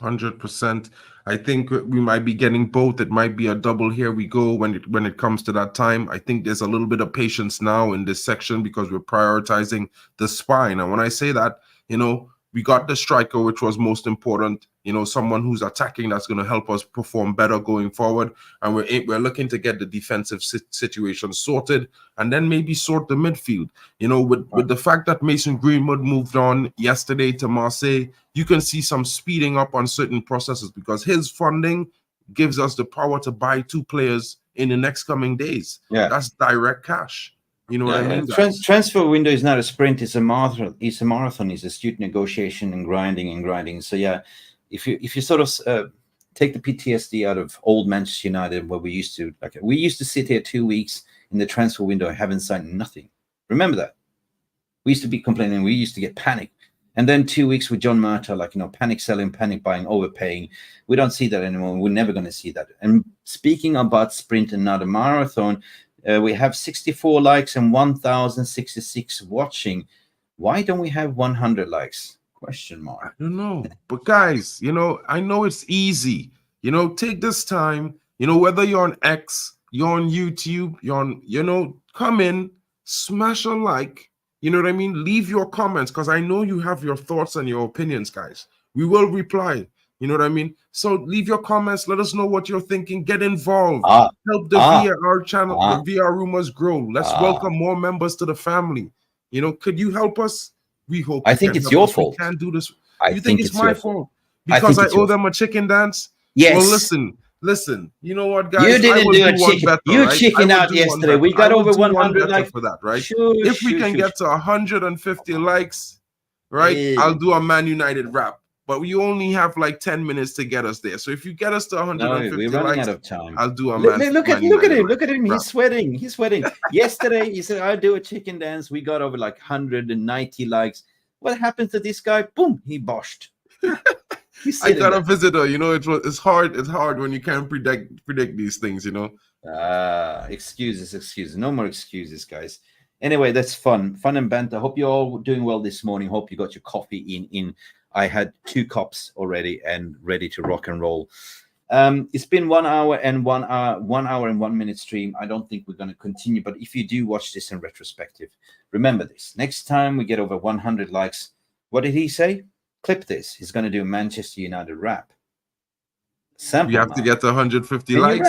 100%. I think we might be getting both. It might be a double. Here we go when it comes to that time. I think there's a little bit of patience now in this section because we're prioritizing the spine. And when I say that, you know, We got the striker, which was most important. You know, someone who's attacking that's going to help us perform better going forward. And we're looking to get the defensive situation sorted, and then maybe sort the midfield. You know, with the fact that Mason Greenwood moved on yesterday to Marseille, you can see some speeding up on certain processes because his funding gives us the power to buy 2 players in the next coming days. Yeah, that's direct cash. You know what I mean? Transfer window is not a sprint; it's a marathon. It's a marathon. It's astute negotiation and grinding. So yeah, if you sort of take the PTSD out of old Manchester United, where we used to sit here 2 weeks in the transfer window, haven't signed nothing. Remember that? We used to be complaining. We used to get panic, and then 2 weeks with John Murtough, panic selling, panic buying, overpaying. We don't see that anymore. We're never going to see that. And speaking about sprint and not a marathon. We have 64 likes and 1,066 watching. Why don't we have 100 likes? Question mark. I don't know. But guys, I know it's easy. Take this time, whether you're on X, you're on YouTube, you're on, come in, smash a like. You know what I mean? Leave your comments because I know you have your thoughts and your opinions, guys. We will reply. You know what I mean? So leave your comments. Let us know what you're thinking. Get involved. Help the VR channel, the VR rumors grow. Let's welcome more members to the family. Could you help us? We hope. I think it's your fault. We can't do this. You think it's my fault because I owe them a chicken dance? Yes. Well, listen. You know what, guys? You didn't do a chicken. Better, you right? chickened out yesterday. We got over 100 likes for that, right? If we can get to 150 likes, right? I'll do a Man United rap. But we only have like 10 minutes to get us there. So if you get us to 150 we're running likes, out of time. I'll do a look at him. Look at him. Rap. He's sweating. Yesterday, he said, I'll do a chicken dance. We got over like 190 likes. What happened to this guy? Boom, he boshed. I got a visitor. It's hard when you can't predict these things, Excuses. No more excuses, guys. Anyway, that's fun and banter. Hope you're all doing well this morning. Hope you got your coffee in. I had 2 cups already and ready to rock and roll. It's been 1 hour and 1 minute stream. I don't think we're going to continue, but if you do watch this in retrospective, remember this. Next time we get over 100 likes, what did he say? Clip this. He's going to do a Manchester United rap. Sample. You have to get to 150 likes.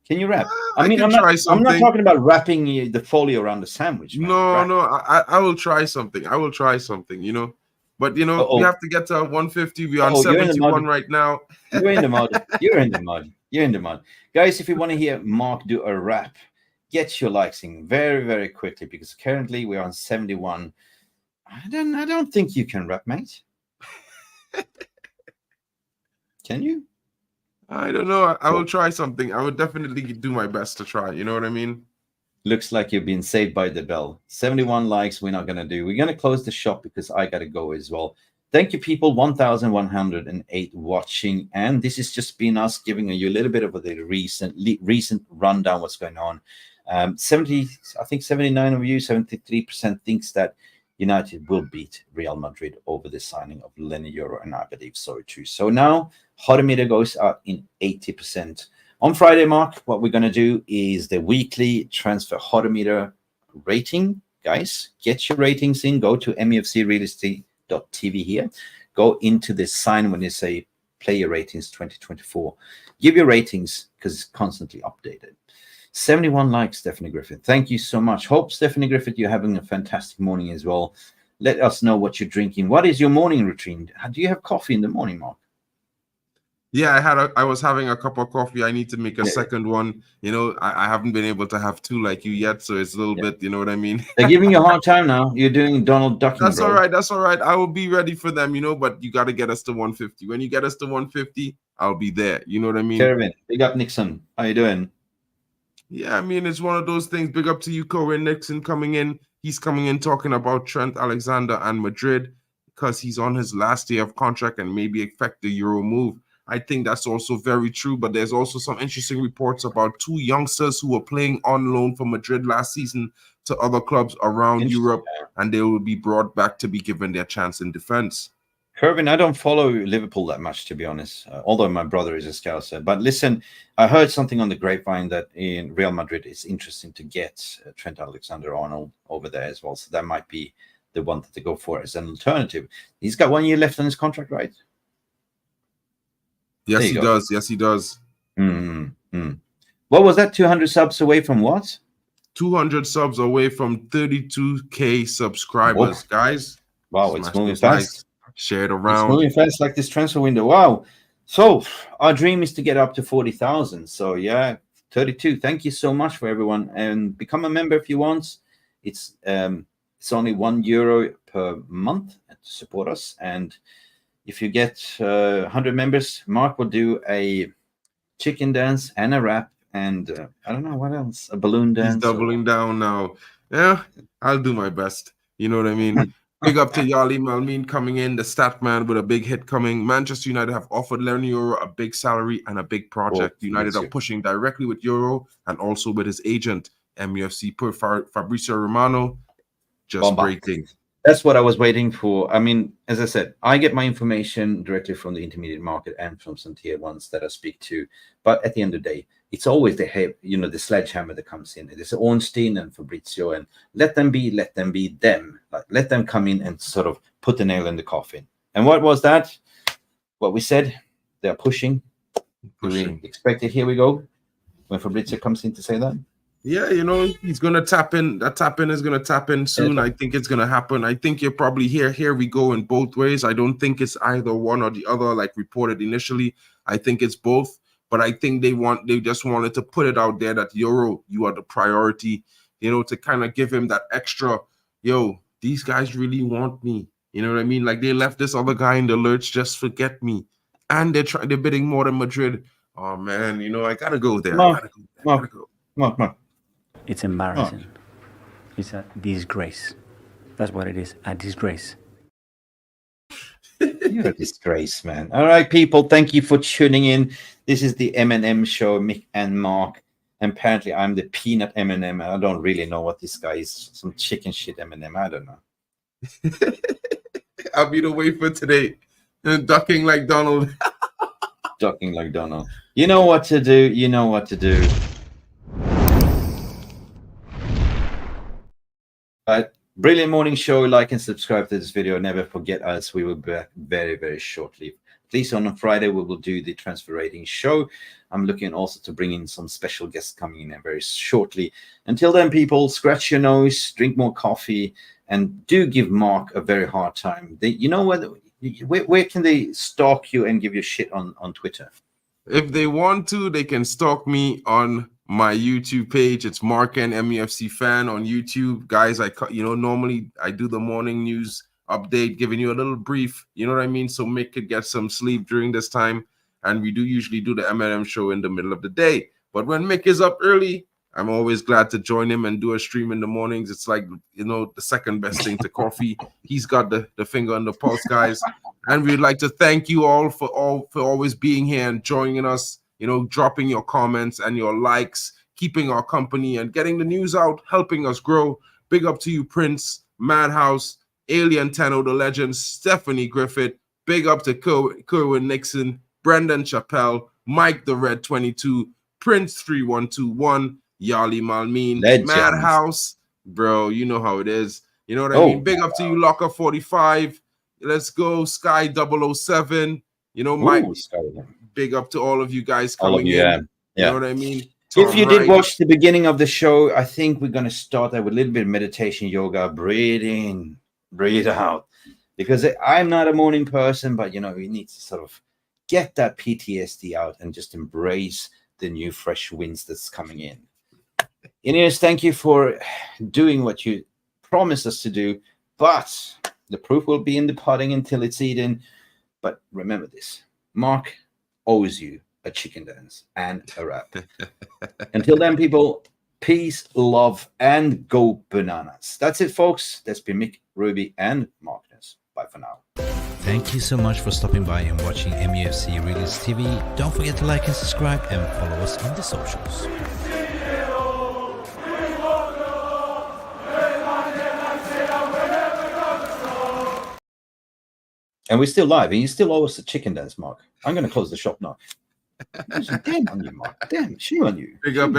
Can you rap? I'm not talking about wrapping the folio around the sandwich. Man. No. I will try something. But we have to get to 150. We're on 71 right now. You're in the mud. Guys, if you want to hear Mark do a rap, get your likes in very, very quickly because currently we're on 71. I don't think you can rap, mate. Can you? I don't know. I will try something. I would definitely do my best to try. You know what I mean? Looks like you've been saved by the bell. 71 likes we're not going to do. We're going to close the shop because I got to go as well. Thank you, people. 1,108 watching. And this has just been us giving you a little bit of the recent rundown what's going on. 79 of you, 73% thinks that United will beat Real Madrid over the signing of Leny Yoro, and I believe so too. So now Hodometer goes up in 80%. On Friday, Mark, what we're going to do is the weekly transfer Hodometer rating. Guys, get your ratings in. Go to mufcrealisttv here. Go into the sign when you say player ratings 2024. Give your ratings because it's constantly updated. 71 likes, Stephanie Griffith. Thank you so much. Hope, Stephanie Griffith, you're having a fantastic morning as well. Let us know what you're drinking. What is your morning routine? Do you have coffee in the morning, Mark? Yeah, I was having a cup of coffee. I need to make a second one. I haven't been able to have 2 like you yet, so it's a little bit, you know what I mean? They're giving you a hard time now. You're doing Donald Duck. That's all right. I will be ready for them, but you got to get us to 150. When you get us to 150, I'll be there. You know what I mean? Kevin, big up Nixon. How you doing? Yeah, I mean, it's one of those things. Big up to you, Cohen Nixon coming in. He's coming in talking about Trent Alexander and Madrid because he's on his last year of contract and maybe affect the Euro move. I think that's also very true, but there's also some interesting reports about 2 youngsters who were playing on loan for Madrid last season to other clubs around Europe, and they will be brought back to be given their chance in defense. Kervin, I don't follow Liverpool that much, to be honest, although my brother is a Scouser. But listen, I heard something on the grapevine that in Real Madrid it's interesting to get Trent Alexander-Arnold over there as well. So that might be they wanted to go for as an alternative. He's got 1 year left on his contract, right? Yes, he does. Yes, he does. What was that? 200 subs away from what? 200 subs away from 32K subscribers, guys. Wow, Smash it's moving those fast. likes, share it around. It's moving fast like this transfer window. Wow. So our dream is to get up to 40,000. So yeah, 32. Thank you so much for everyone, and become a member if you want. It's only €1 per month to support us, and if you get 100 members, Mark will do a chicken dance and a rap, and I don't know what else, a balloon dance. He's doubling down now. Yeah, I'll do my best. You know what I mean? Big up to Yali Malmin coming in, the stat man with a big hit coming. Manchester United have offered Leny Yoro a big salary and a big project. United are pushing directly with Yoro and also with his agent, MUFC per Fabrizio Romano. Just breaking. That's what I was waiting for. I mean, as I said, I get my information directly from the intermediate market and from some tier ones that I speak to. But at the end of the day, it's always the sledgehammer that comes in. It is Ornstein and Fabrizio, and let them be them. Like, let them come in and sort of put the nail in the coffin. And what was that? What we said, they're pushing. We expected, here we go, when Fabrizio comes in to say that. Yeah, he's going to tap in. That tap in is going to tap in soon. I think it's going to happen. I think you're probably here we go in both ways. I don't think it's either one or the other, like reported initially. I think it's both. But I think they just wanted to put it out there that Yoro, you are the priority, to kind of give him that extra, these guys really want me. You know what I mean? Like, they left this other guy in the lurch, just forget me. And they're bidding more than Madrid. Oh man, I gotta go there. I gotta go. Come on. It's embarrassing. It's a disgrace. That's what it is, a disgrace. You're a disgrace, man. All right, people, thank you for tuning in. This is the M&M show, Mick and Mark. And apparently, I'm the peanut M&M. I don't really know what this guy is. Some chicken shit M&M. I don't know. I'll be the wafer today. Ducking like Donald. Ducking like Donald. You know what to do. Brilliant morning show. Like and subscribe to this video. Never forget us. We will be back very, very shortly. Please, on Friday, we will do the transfer rating show. I'm looking also to bring in some special guests coming in very shortly. Until then, people, scratch your nose, drink more coffee, and do give Mark a very hard time. Where can they stalk you and give you shit on Twitter? If they want to, they can stalk me on my YouTube page. It's Mark and MUFC fan on YouTube. Guys, normally I do the morning news update, giving you a little brief, you know what I mean? So Mick could get some sleep during this time. And we do usually do the M&M show in the middle of the day. But when Mick is up early, I'm always glad to join him and do a stream in the mornings. It's like, the second best thing to coffee. He's got the finger on the pulse, guys. And we'd like to thank you all for always being here and joining us, dropping your comments and your likes, keeping our company and getting the news out, helping us grow. Big up to you, Prince, Madhouse, Alien Tenno, the legend, Stephanie Griffith. Big up to Kerwin Nixon, Brendan Chappelle, Mike the Red 22, Prince 3121, Yali Malmin, Legends. Madhouse, bro. You know how it is. You know what I mean? Big up to you, Locker 45. Let's go, Sky 007. Mike. Big up to all of you guys coming in. Yeah. You know what I mean? If you did watch the beginning of the show, I think we're going to start out with a little bit of meditation, yoga, breathe in, breathe out. Because I'm not a morning person, but, we need to sort of get that PTSD out and just embrace the new fresh winds that's coming in. Ineos, thank you for doing what you promised us to do, but the proof will be in the pudding until it's eaten. But remember this, Mark owes you a chicken dance and a rap. Until then, people, peace, love, and go bananas. That's it, folks. That's been Mick, Ruby, and Markness. Bye for now. Thank you so much for stopping by and watching MUFC Realist TV. Don't forget to like and subscribe and follow us on the socials. And we're still live, and you still owe us a chicken dance, Mark. I'm going to close the shop now. Damn on you, Mark. Damn, shame on you. Big up,